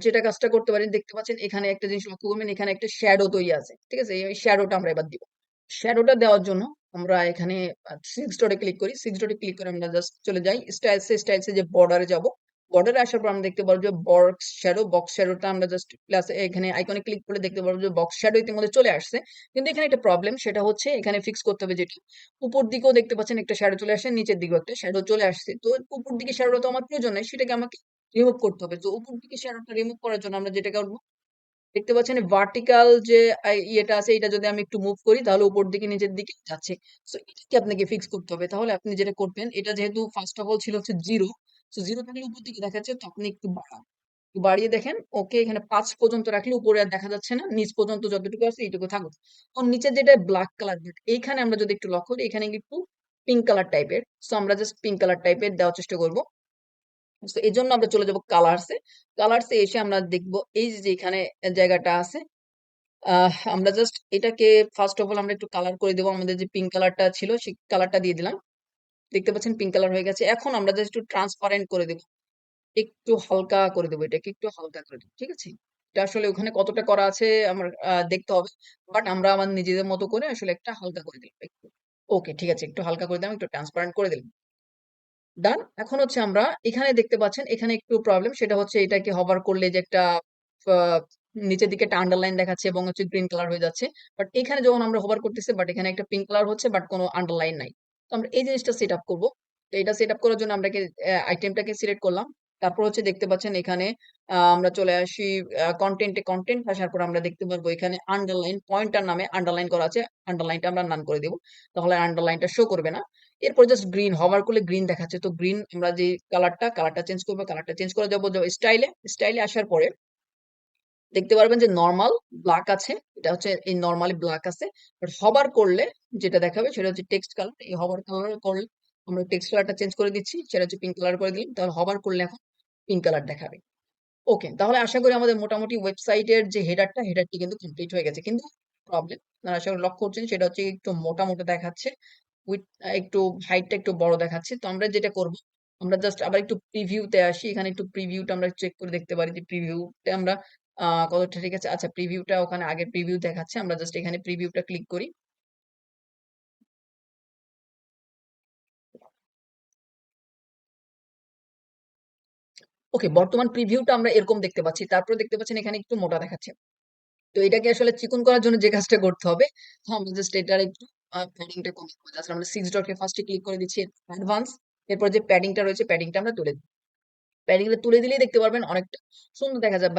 যেটা কাজটা করতে পারি, দেখতে পাচ্ছেন এখানে একটা জিনিস লক্ষ্য করবেন, এখানে একটা শ্যাডো তৈরি আছে। ঠিক আছে, এই শ্যাডোটা আমরা এবার দিব। শ্যাডোটা দেওয়ার জন্য আমরা এখানে সিক্স ডটে ক্লিক করি। সিক্স ডটে ক্লিক করে আমরা জাস্ট চলে যাই স্টাইলসে যে বর্ডারে যাব। বর্ডারে আসার পর আমরা দেখতে পারবো যে বক্স শ্যাডোটা আমরা জাস্ট প্লাস এখানে আইকনে ক্লিক করে দেখতে পারবো যে বক্স শ্যাডো ইতিমধ্যে চলে আসছে। কিন্তু এখানে একটা প্রবলেম, সেটা হচ্ছে এখানে ফিক্স করতে হবে যেটা উপর দিকেও দেখতে পাচ্ছেন একটা শ্যাডো চলে আসছে, নিচের দিকেও একটা শ্যাডো চলে আসছে। তো উপর দিকে শ্যাডোটা তো আমার প্রয়োজন নেই, সেটাকে আমাকে রিমুভ করতে হবে। তো উপর দিকে শ্যাডোটা রিমুভ করার জন্য আমরা যেটা করবো, দেখতে পাচ্ছেন ভার্টিক্যাল যে ইয়েটা আছে, এটা যদি আমি একটু মুভ করি তাহলে উপর দিকে নিচের দিকে যাচ্ছে। সো এটাকে আপনাকে ফিক্স করতে হবে। তাহলে আপনি যেটা করবেন, এটা যেহেতু ফার্স্ট অফ অল ছিল হচ্ছে জিরো, তো জিরো থাকলে উপর দিকে দেখাচ্ছে, তো আপনি একটু বাড়ান, একটু বাড়িয়ে দেখেন। ওকে, এখানে 5 পর্যন্ত রাখলে উপরে আর দেখা যাচ্ছে না, নিচ পর্যন্ত যতটুকু আছে এইটুকু থাকুক। আর নিচের যেটা ব্ল্যাক কালার, এইখানে আমরা যদি একটু লক্ষ্য করি, এখানে একটু পিঙ্ক কালার টাইপের। সো আমরা জাস্ট পিঙ্ক কালার টাইপের দেওয়ার চেষ্টা করবো। তো এই জন্য আমরা চলে যাবো কালার্সে। কালার্সে এসে আমরা দেখবো এই যে এখানে জায়গাটা আছে, আমরা জাস্ট এটাকে ফার্স্ট অফ অল আমরা একটু কালার করে দেবো। আমাদের যে পিঙ্ক কালারটা ছিল সেই কালারটা দিয়ে দিলাম। দেখতে পাচ্ছেন পিঙ্ক কালার হয়ে গেছে। এখন আমরা জাস্ট একটু ট্রান্সপারেন্ট করে দেবো, একটু হালকা করে দেবো, এটাকে একটু হালকা করে দেবো। ঠিক আছে, এটা আসলে ওখানে কতটা করা আছে আমার দেখতে হবে, বাট আমরা আমার নিজেদের মতো করে আসলে একটা হালকা করে দিলাম একটু। ওকে, ঠিক আছে, একটু হালকা করে দিলাম, একটু ট্রান্সপারেন্ট করে দিলাম। ডান। এখন হচ্ছে আমরা এখানে দেখতে পাচ্ছেন এখানে একটু প্রবলেম, সেটা হচ্ছে এটাকে হভার করলে যে একটা আহ, নিচের দিকে একটা আন্ডারলাইন দেখাচ্ছে এবং হচ্ছে গ্রিন কালার হয়ে যাচ্ছে। বাট এখানে যখন আমরা হোভার করতেছি, বাট এখানে একটা পিঙ্ক কালার হচ্ছে, বাট কোনো আন্ডারলাইন নাই। তো আমরা এই জিনিসটা সেট আপ করবো। তো এটা সেট আপ করার জন্য আমরা আইটেমটাকে সিলেক্ট করলাম। তারপর হচ্ছে দেখতে পাচ্ছেন এখানে আমরা চলে আসি কন্টেন্ট আসার পর আমরা দেখতে পারবো এখানে আন্ডারলাইন পয়েন্টার নামে আন্ডারলাইন করা আছে। আন্ডারলাইনটা আমরা নান করে দেবো, তাহলে আন্ডারলাইনটা শো করবে না। এরপর জাস্ট গ্রিন হভার করলে গ্রিন দেখাচ্ছে। তো গ্রিন আমরা যে কালারটা চেঞ্জ করবো, কালারটা চেঞ্জ করে যাবো স্টাইলে আসার পরে দেখতে পারবেন যে নর্মাল ব্ল্যাক আছে। এটা হচ্ছে এই নর্মালি ব্ল্যাক আছে, বাট হভার করলে যেটা দেখাবে সেটা হচ্ছে টেক্সট কালার। এই হভার কালার করলে আমরা টেক্সট কালারটা চেঞ্জ করে দিচ্ছি, সেটা হচ্ছে পিঙ্ক কালার করে দিলাম, তাহলে হভার করলে এখন পিঙ্ক কালার দেখাবে। ওকে, তাহলে আশা করি আমাদের মোটামুটি ওয়েবসাইটের যে হেডারটি কিন্তু কমপ্লিট হয়ে গেছে। কিন্তু প্রবলেম আপনারা আশা করি লক্ষ্য করছেন, সেটা হচ্ছে একটু মোটা মোটা দেখাচ্ছে, উইথ একটু হাইটটা একটু বড় দেখাচ্ছে। তো আমরা যেটা করব, আমরা জাস্ট আবার একটু প্রিভিউতে আসি। এখানে একটু প্রিভিউটা আমরা চেক করে দেখতে পারি যে প্রিভিউতে আমরা কতটা ঠিক আছে। আচ্ছা, প্রিভিউটা ওখানে আগে প্রিভিউ দেখাচ্ছে, আমরা জাস্ট এখানে প্রিভিউটা ক্লিক করি। ওকে, বর্তমান প্রিভিউটা আমরা এরকম দেখতে পাচ্ছি। তারপরে দেখতে পাচ্ছেন এখানে একটু মোটা দেখাচ্ছে। তো এটাকে আসলে চিকন করার জন্য যে কাজটা করতে হবে, তো আমরা জাস্ট এটার একটু প্যাডিংটা কমিয়ে দেবো। জাস্ট আমরা সিক্স ডটকে ফার্স্টে ক্লিক করে দিচ্ছি, অ্যাডভান্স। এরপর যে প্যাডিংটা রয়েছে প্যাডিংটা আমরা তুলে দিই। প্যাডিংটা তুলে দিলেই দেখতে পারবেন অনেকটা সুন্দর দেখা যায়।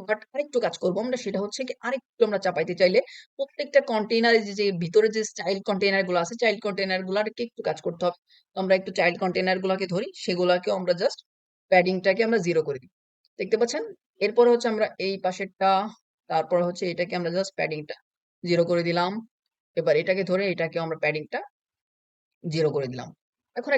বাট আরেকটু কাজ করব আমরা, সেটা হচ্ছে কি আরেকটু আমরা চাপাইতে চাইলে প্রত্যেকটা কন্টেইনারে যে ভিতরে যে চাইল্ড কন্টেইনার গুলো আছে, চাইল্ড কন্টেইনার গুলাকে একটু কাজ করতে হবে। তো আমরা একটু চাইল্ড কন্টেইনার গুলাকে ধরি, সেগুলাকেও আমরা জাস্ট প্যাডিংটাকে আমরা 0 করে দিই। দেখতে পাচ্ছেন? এরপরে হচ্ছে আমরা এই পাশেরটা, তারপরে হচ্ছে এটাকে আমরা জাস্ট প্যাডিংটা 0 করে দিলাম। এবার এটাকে ধরে এটাকেও আমরা প্যাডিংটা 0 করে দিলাম। এখন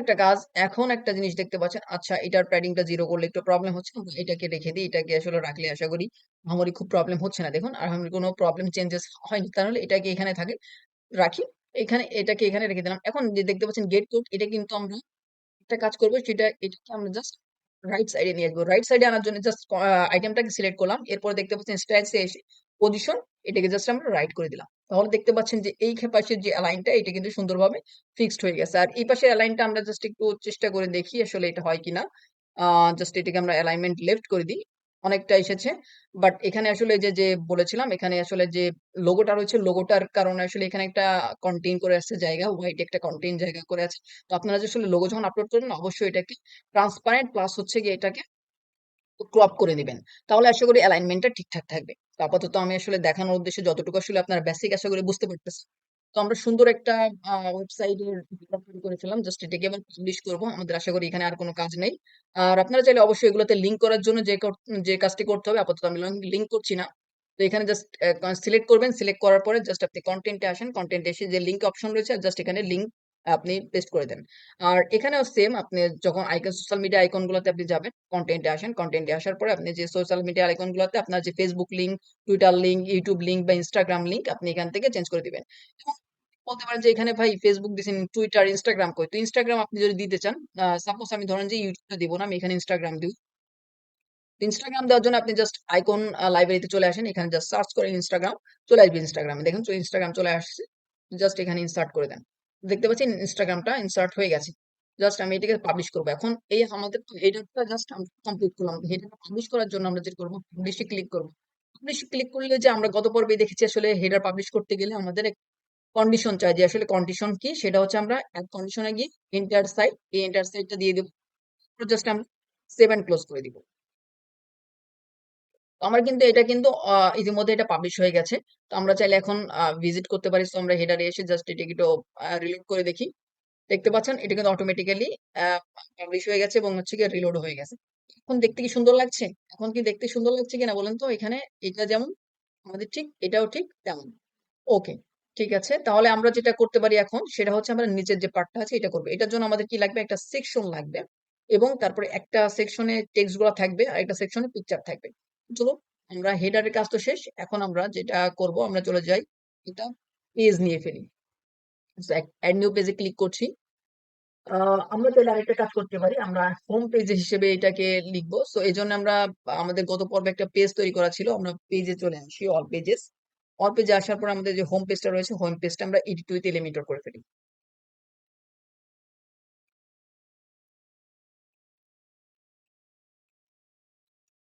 একটা জিনিস দেখতে পাচ্ছেন। আচ্ছা, এটার প্যাডিংটা 0 করলে একটু প্রবলেম হচ্ছে। আমরা এটাকে রেখে দিই। এটাকে আসলে রাখলে আশা করি আহামরি খুব প্রবলেম হচ্ছে না। দেখুন আহামরি কোনো প্রবলেম চেঞ্জেস হয়নি। তাহলে এটাকে এখানে থাকে রাখি। এটাকে এখানে রেখে দিলাম। এখন যে দেখতে পাচ্ছেন গেট কোড, এটা কিন্তু আমরা একটা কাজ করব, এটাকে আমরা জাস্ট রাইট সাইডে নিয়ে আসবো। রাইট সাইডে আনার জন্য জাস্ট আইটেমটাকে সিলেক্ট করলাম। এরপরে দেখতে পাচ্ছেন স্ট্যাকসে এসে পজিশন, এটাকে জাস্ট আমরা রাইট করে দিলাম। তাহলে দেখতে পাচ্ছেন যে এই পাশের যে অ্যালাইনটা, এটা কিন্তু সুন্দরভাবে ফিক্সড হয়ে গেছে। আর এই পাশের অ্যালাইনটা আমরা জাস্ট একটু চেষ্টা করে দেখি আসলে এটা হয় কিনা। জাস্ট এটাকে আমরা অ্যালাইনমেন্ট লেফট করে দিই। অনেকটা এসেছে। বাট এখানে আসলে যে বলেছিলাম, এখানে আসলে যে লোগোটা রয়েছে, লোগোটার কারণে আসলে এখানে একটা কন্টেইন করে আসছে জায়গা, হোয়াইট একটা কন্টেইন জায়গা করে আছে। তো আপনারা যে আসলে লোগো যখন আপলোড করবেন, অবশ্যই এটাকে ট্রান্সপারেন্ট প্লাস হচ্ছে গিয়ে এটাকে ক্রপ করে দিবেন। তাহলে আশা করি অ্যালাইনমেন্টটা ঠিকঠাক থাকবে। তো আপাতত আমি আসলে দেখানোর উদ্দেশ্যে যতটুকু আসলে আপনার বেসিক আশা করি বুঝতে পারতেছেন। তো আমরা সুন্দর একটা ওয়েবসাইটের তৈরি করে ফেললাম। জাস্ট এটাকে এবার পাবলিশ করব। আমাদের আশা করি এখানে আর কোনো কাজ নেই। আর আপনারা চাইলে অবশ্যই এগুলোতে লিঙ্ক করার জন্য যে কাজটি করতে হবে, আপাতত আমি লিঙ্ক করছি না। তো এখানে জাস্ট সিলেক্ট করবেন। সিলেক্ট করার পরে জাস্ট আপনি কনটেন্টে আসেন। কনটেন্টে এসে যে লিঙ্ক অপশন রয়েছে, জাস্ট এখানে লিঙ্ক আপনি পেস্ট করে দেন। আর এখানেও সেম, আপনি যখন সোশ্যাল মিডিয়া আইকন গুলোতে আপনি যাবেন, কন্টেন্টে আসেন। কন্টেন্টে আসার পরে আপনি যে সোশ্যাল মিডিয়া আইকন গুলোতে আপনার যে Facebook link, Twitter link, YouTube link বা ইনস্টাগ্রাম লিঙ্ক, আপনি এখান থেকে চেঞ্জ করে দিবেন। এবং বলতে পারেন যে এখানে ভাই ফেসবুক দিয়েছেন, টুইটার, ইনস্টাগ্রাম কই? তো ইনস্টাগ্রাম আপনি যদি দিতে চান, সাপোজ আমি ধরেন যে ইউটিউবটা দিব না, আমি এখানে ইনস্টাগ্রাম দিব। ইনস্টাগ্রাম দেওয়ার জন্য আপনি জাস্ট আইকন লাইব্রেরিতে চলে আসেন। এখানে জাস্ট সার্চ করেন ইনস্টাগ্রাম, চলে আসবে ইনস্টাগ্রামে। দেখুন তো ইনস্টাগ্রাম চলে আসছে। জাস্ট এখানে ইনসার্ট করে দেন। দেখতে পাচ্ছেন ইনস্টাগ্রামটা ইনসার্ট হয়ে গেছে। জাস্ট আমি এটাকে পাবলিশ করব। এখন এই আমাদের তো হেডারটা জাস্ট আমরা কমপ্লিট করলাম। হেডারটা পাবলিশ করার জন্য আমরা যেটা করব, পাবলিশে ক্লিক করব। পাবলিশে ক্লিক করলে যে আমরা গত পর্বে দেখেছি আসলে হেডার পাবলিশ করতে গেলে আমাদের কন্ডিশন চাই, যে আসলে কন্ডিশন কি সেটা হচ্ছে আমরা এক কন্ডিশনে গিয়ে এন্টার সাইট, এই এন্টার সাইটটা দিয়ে দেব। জাস্ট আমরা সেভ এন্ড ক্লোজ করে দিব। তো আমার কিন্তু এটা কিন্তু ইতিমধ্যে এটা পাবলিশ হয়ে গেছে। তো আমরা চাইলে এখন ভিজিট করতে পারি। সো আমরা হেডারে এসে জাস্ট এটাকে একটু রিলোড করে দেখি। দেখতে পাচ্ছেন এটা কিন্তু অটোমেটিক্যালি পাবলিশ হয়ে গেছে এবং হচ্ছে গিয়ে রিলোড হয়ে গেছে। এখন দেখতে কি সুন্দর লাগছে? এখন কি দেখতে সুন্দর লাগছে কিনা বলেন তো? এখানে এটা যেমন আমাদের ঠিক, এটাও ঠিক তেমন। ওকে, ঠিক আছে। তাহলে আমরা যেটা করতে পারি এখন, সেটা হচ্ছে আমরা নিচের যে পার্টটা আছে এটা করব। এটার জন্য আমাদের কি লাগবে? একটা সেকশন লাগবে। এবং তারপরে একটা সেকশনে টেক্সট গুলা থাকবে আর একটা সেকশনে পিকচার থাকবে। চলুন, আমরা হেডারের কাজ তো শেষ। এখন আমরা যেটা করব, আমরা চলে যাই এটা পেজ নিয়ে ফেলি। অ্যাড নিউ পেজে ক্লিক করছি। আমরা চাইলে আরেকটা কাজ করতে পারি। আমরা হোম পেজ হিসেবে এটাকে লিখবো। সো এজন্য আমরা আমাদের গত পর্বে একটা পেজ তৈরি করা ছিল। আমরা পেজে চলে আসি, অল পেজেস। অল পেজে আসার পর আমাদের যে হোম পেজটা রয়েছে, হোম পেজটা আমরা এডিট উইথ এলিমেন্টর করে ফেলি।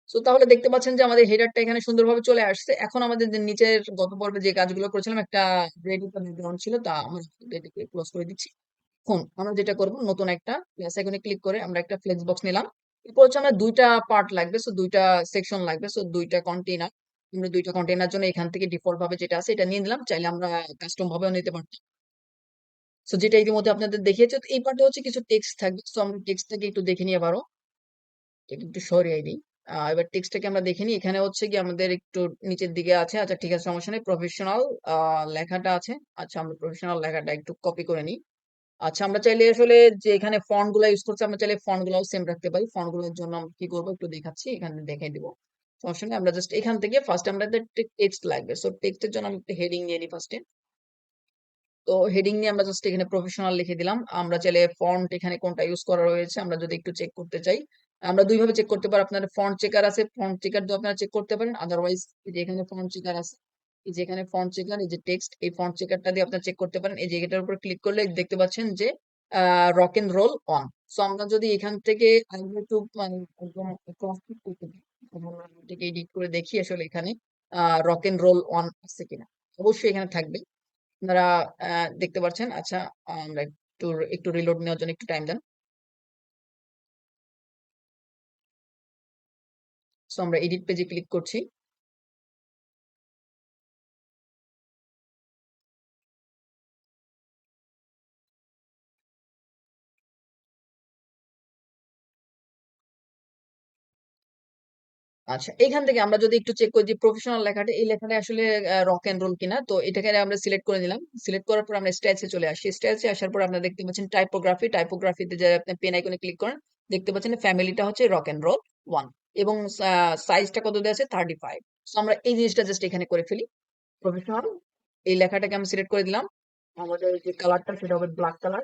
সো তাহলে দেখতে পাচ্ছেন যে আমাদের হেডারটা এখানে সুন্দরভাবে চলে আসছে। এখন আমাদের যে নিচের গত পর্বে যে কাজগুলো করেছিলাম, একটা রেডি ব্যাকগ্রাউন্ড ছিল, তা আমরা এটাকে ক্লোজ করে দিচ্ছি। এখন আমরা যেটা করব, নতুন একটা প্লাস আইকনে ক্লিক করে আমরা একটা ফ্লেক্স বক্স নিলাম। এরপর হচ্ছে আমরা দুইটা পার্ট লাগবে, সো দুইটা সেকশন লাগবে, সো দুইটা কন্টেইনার। আমরা দুইটা কন্টেইনার জন্য এখান থেকে ডিফল্ট ভাবে যেটা আছে এটা নিয়ে নিলাম। চাইলে আমরা কাস্টম ভাবেও নিতে পারতাম। সো যেটা ইতিমধ্যে আপনাদের দেখিয়েছে। তো এই পার্টে হচ্ছে কিছু টেক্সট থাকবে। সো আমরা টেক্সটটাকে একটু দেখে নিয়ে পারো। এটাকে একটু সরিয়ে দিই। এবার টেক্সটটাকে আমরা দেখে নিই। এখানে হচ্ছে কি আমাদের একটু নিচের দিকে আছে। আচ্ছা, ঠিক আছে, সমস্যা নেই। প্রফেশনাল লেখাটা আছে। আচ্ছা, আমরা প্রফেশনাল লেখাটা একটু কপি করে নিই। আচ্ছা, আমরা চাইলে আসলে যে এখানে ফন্ট গুলা ইউজ করছি, আমরা চাইলে ফন্ট গুলাও সেম রাখতে পারি। ফন্ট গুলোর জন্য আমরা কি করবো একটু দেখাচ্ছি, এখানে দেখাই দিব। সমস্যা নেই। আমরা জাস্ট এখান থেকে ফার্স্ট আমরা টেক্সট লাগবে। সো টেক্সটের জন্য আমি একটা হেডিং নিয়ে নিই ফার্স্টে। তো হেডিং নিয়ে আমরা জাস্ট এখানে প্রফেশনাল লিখে দিলাম। আমরা চাইলে ফন্ট এখানে কোনটা ইউজ করা রয়েছে আমরা যদি একটু চেক করতে চাই, আমরা দুই ভাবে চেক করতে পারি। আপনার ফন্ট চেকার আছে, ফন্ট চেকার দিয়ে আপনারা চেক করতে পারেন। আদারওয়াইজ এই যে এখানে ফন্ট চেকার আছে, এই যে এখানে ফন্ট চেকার, এই যে টেক্সট, এই ফন্ট চেকারটা দিয়ে আপনারা চেক করতে পারেন। এই যে এটার উপর ক্লিক করলে দেখতে পাচ্ছেন যে rock and roll on. So আমরা যদি এখান থেকে আরেকটু একটু মানে একদম ক্রস করতে পারি, আমরা এটাকে এডিট করে দেখি আসলে এখানে রক এন্ড রোল অন আছে কিনা। অবশ্যই এখানে থাকবে, আপনারা দেখতে পাচ্ছেন। আচ্ছা, আমরা একটু একটু রিলোড নেওয়ার জন্য একটু টাইম দেন। সো আমরা এডিট পেজে ক্লিক করছি। আচ্ছা, এখান থেকে আমরা যদি একটু চেক করি যে প্রফেশনাল লেখাটা, এই লেখাটা আসলে রক এন্ড রোল কিনা, তো এটাকে আমরা সিলেক্ট করে নিলাম। সিলেক্ট করার পর আমরা স্টাইলসে চলে আসি। স্টাইলসে আসার পর আপনারা দেখতে পাচ্ছেন টাইপোগ্রাফি। টাইপোগ্রাফিতে যে আপনি পেন আইকনে ক্লিক করেন, দেখতে পাচ্ছেন ফ্যামিলিটা হচ্ছে রক এন্ড রোল 1 এবং সাইজটা কত দেওয়া আছে 35। সো আমরা এই জিনিসটা জাস্ট এখানে করে ফেলি। প্রফেশনাল এই লেখাটাকে আমি সিলেক্ট করে দিলাম। আমাদের যে কালারটা সেটা হবে ব্ল্যাক কালার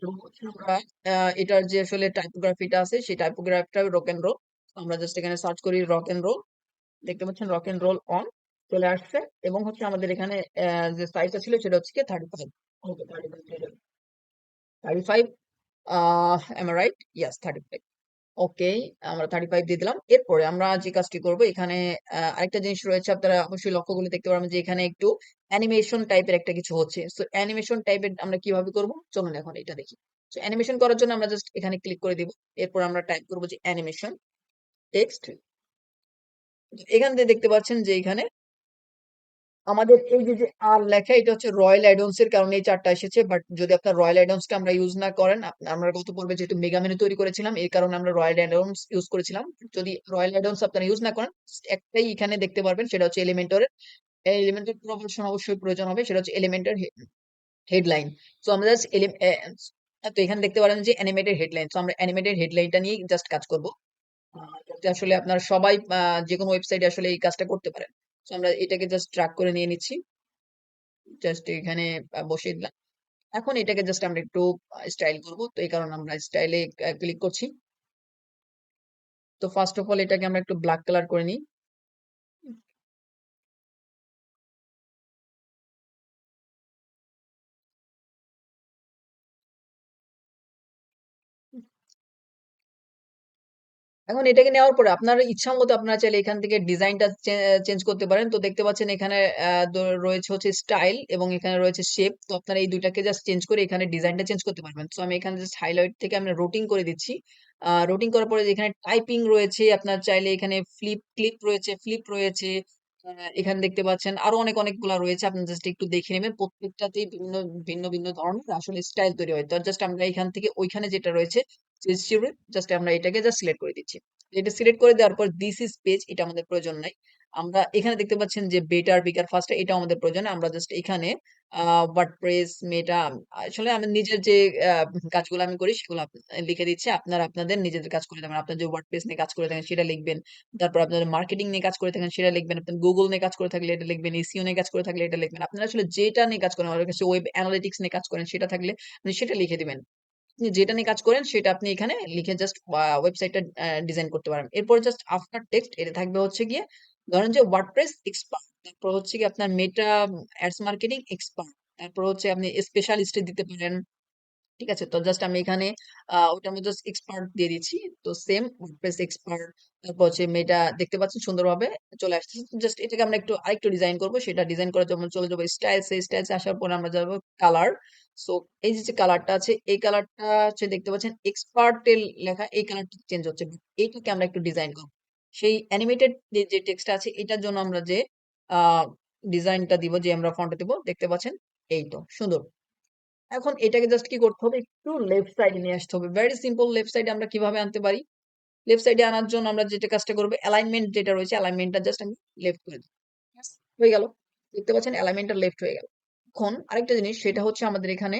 এবং হচ্ছে আমরা এটার যে আসলে টাইপোগ্রাফিটা আছে সেই টাইপোগ্রাফিটা রক এন্ড রোল। আমরা জাস্ট এখানে সার্চ করি রক এন্ড রোল। দেখতে পাচ্ছেন রক এন্ড রোল অন চলে আসছে এবং হচ্ছে আমাদের এখানে যে সাইজটা ছিল সেটা হচ্ছে কি 35। ওকে, 35 এম আই রাইট? ইয়েস 35। ওকে, আমরা 35 দিয়ে দিলাম। এরপরে আমরা যে কাজটি করব এখানে আরেকটা জিনিস রয়েছে, আপনারা অবশ্যই লক্ষ্য করলে দেখতে পারবেন যে এখানে একটু অ্যানিমেশন টাইপের একটা কিছু হচ্ছে। সো অ্যানিমেশন টাইপের আমরা কিভাবে করব, চলুন এখন এটা দেখি। সো অ্যানিমেশন করার জন্য আমরা জাস্ট এখানে ক্লিক করে দিব। এরপর আমরা টাইপ করব যে অ্যানিমেশন টেক্সট। এখান থেকে দেখতে পাচ্ছেন যে এখানে আমাদের এই যে আর লেখা, এটা হচ্ছে রয়্যাল অ্যাডন্স এর কারণে এই চারটা এসেছে। বাট যদি আপনার রয়্যাল অ্যাডন্সটা আমরা ইউজ না করেন, আমরা কত পড়বে, যেহেতু মেগা মেনু তৈরি করেছিলাম এই কারণে আমরা রয়্যাল অ্যাডন্স ইউজ করেছিলাম। যদি রয়্যাল অ্যাডন্স আপনারা ইউজ না করেন, একটাই এখানে দেখতে পারবেন, সেটা হচ্ছে এলিমেন্টরের। এই এলিমেন্টের প্রমোশন অবশ্যই প্রয়োজন হবে, সেটা হচ্ছে এলিমেন্টের হেডলাইন। তো আমরা জাস্ট তো এখানে দেখতে পারেন যে অ্যানিমেটেড হেডলাইন। তো আমরা অ্যানিমেটেড হেডলাইনটা নিয়ে জাস্ট কাজ করব, যাতে আসলে আপনারা সবাই যেকোনো ওয়েবসাইটে আসলে এই কাজটা করতে পারেন। তো আমরা এটাকে জাস্ট ট্র্যাক করে নিয়ে নিচ্ছি, জাস্ট এখানে বসিয়ে দিলাম। এখন এটাকে জাস্ট আমরা একটু স্টাইল করব, তো এই কারণে আমরা স্টাইলে ক্লিক করছি। তো ফার্স্ট অফ অল এটাকে আমরা একটু ব্ল্যাক কালার করে নিই। এখন এটাকে নেওয়ার পরে আপনার ইচ্ছা মতো আপনারা চাইলে এখান থেকে ডিজাইনটা চেঞ্জ করতে পারেন। তো দেখতে পাচ্ছেন এখানে রয়েছে হচ্ছে স্টাইল এবং এখানে রয়েছে শেপ। তো আপনারা এই দুইটাকে জাস্ট চেঞ্জ করে এখানে ডিজাইনটা চেঞ্জ করতে পারবেন। তো আমি এখানে জাস্ট হাইলাইট থেকে আমরা রোটিং করে দিচ্ছি। রোটিং করার পরে এখানে টাইপিং রয়েছে, আপনার চাইলে এখানে ফ্লিপ রয়েছে। এখানে দেখতে পাচ্ছেন আরো অনেকগুলা রয়েছে, আপনি জাস্ট একটু দেখে নেবেন। প্রত্যেকটাতেই ভিন্ন ভিন্ন ভিন্ন ধরনের আসলে স্টাইল তৈরি হয়। তো জাস্ট আমরা এখান থেকে ওইখানে যেটা রয়েছে জাস্ট আমরা এটাকে জাস্ট সিলেক্ট করে দিচ্ছি। এটা সিলেক্ট করে দেওয়ার পর দিস ইজ পেজ, এটা আমাদের প্রয়োজন নাই। আমরা এখানে দেখতে পাচ্ছেন যে বেটার বিগার ফার্স্ট, এটা আমাদের প্রয়োজন। আমরা জাস্ট এখানে ওয়ার্ডপ্রেস মেটা, আসলে আমি নিজের যে আহ, কাজগুলো আমি করি সেগুলো লিখে দিচ্ছি। আপনারা আপনাদের নিজেদের কাজ করে দেবেন। আপনার যে ওয়ার্ডপ্রেস নিয়ে কাজ করে থাকেন সেটা লিখবেন। তারপর আপনাদের মার্কেটিং নিয়ে কাজ করে থাকেন সেটা লিখবেন। আপনার গুগল নিয়ে কাজ করে থাকলে এটা লিখবেন। এসইও নিয়ে কাজ করে থাকলে এটা লিখবেন। আপনারা আসলে যেটা নিয়ে কাজ করেন, আমাদের কাছে ওয়েব অ্যানালিটিক্স নিয়ে কাজ করেন সেটা থাকলে আপনি সেটা লিখে দিবেন। আপনি যেটা নিয়ে কাজ করেন সেটা আপনি এখানে লিখে জাস্ট ওয়েবসাইটটা ডিজাইন করতে পারেন। এরপর জাস্ট আফটার টেক্সট এটা থাকবে হচ্ছে গিয়ে, ধরেন যে ওয়ার্ডপ্রেস এক্সপার্ট, তারপর হচ্ছে কি আপনার মেটা অ্যাডস মার্কেটিং এক্সপার্ট, তারপর হচ্ছে আপনি স্পেশালিস্ট দিতে পারেন। ঠিক আছে, তো জাস্ট আমি এখানে ওইটা আমি জাস্ট এক্সপার্ট দিয়ে দিচ্ছি। তো সেম ওয়ার্ডপ্রেস এক্সপার্ট, তারপর হচ্ছে মেটা, দেখতে পাচ্ছেন সুন্দরভাবে চলে আসছে। জাস্ট এটাকে আমরা একটু আরেকটু ডিজাইন করব, সেটা ডিজাইন করার জন্য চলে যাবো স্টাইলস আসার পর আমরা যাবো কালার। সো এই যে কালারটা আছে, এই কালারটা হচ্ছে দেখতে পাচ্ছেন এক্সপার্ট এর লেখা, এই কালারটা চেঞ্জ হচ্ছে। এইটাকে আমরা একটু ডিজাইন করবো, সেই অ্যানিমেটেড যে টেক্সটটা আছে এটার জন্য আমরা যে ডিজাইনটা দিব, যে আমরা ফন্টে দিব, দেখতে পাচ্ছেন এই তো সুন্দর। এখন এটাকে জাস্ট কি করতে হবে, একটু লেফট সাইডে নিয়ে আসতে হবে। Very simple. লেফট সাইডে আমরা কিভাবে আনতে পারি, লেফট সাইডে আনার জন্য আমরা যেটা কাজটা করবো, অ্যালাইনমেন্ট যেটা রয়েছে অ্যালাইনমেন্টটা জাস্ট আমি লেফট করে দিই। ব্যাস, হয়ে গেল। দেখতে পাচ্ছেন অ্যালাইনমেন্টটা লেফট হয়ে গেল। এখন আরেকটা জিনিস, সেটা হচ্ছে আমাদের এখানে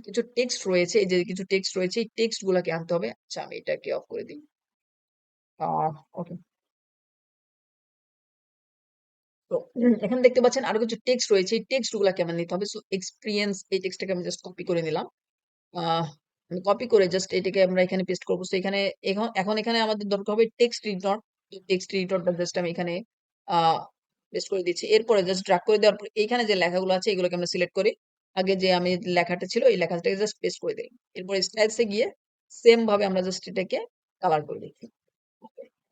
কিছু টেক্সট রয়েছে, এই যে কিছু টেক্সট রয়েছে, এই টেক্সট গুলাকে আনতে হবে। আচ্ছা, আমি এটাকে অফ করে দিই। ওকে, তো এখানে দেখতে পাচ্ছেন আরো কিছু টেক্সট রয়েছে, এই টেক্সট গুলাকে আমার নিতে হবে। সো এক্সপিরিয়েন্স, এই টেক্সটটাকে আমি জাস্ট কপি করে নিলাম। আহ কপি করে জাস্ট এটাকে আমরা এখানে পেস্ট করবো। তো এখানে এখন এখানে আমাদের দরকার হবে টেক্সট এডিটর। টেক্সট এডিটরটা জাস্ট আমি এখানে আহ পেস্ট করে দিচ্ছি। এরপরে জাস্ট ড্রাগ করে দেওয়ার পর এইখানে যে লেখাগুলো আছে এগুলোকে আমরা সিলেক্ট করি। আগে যে আমি লেখাটা ছিল এই লেখাটাকে জাস্ট পেস্ট করে দিই। এরপর স্টাইলসে গিয়ে সেম ভাবে আমরা জাস্ট এটাকে কালার করে দিচ্ছি।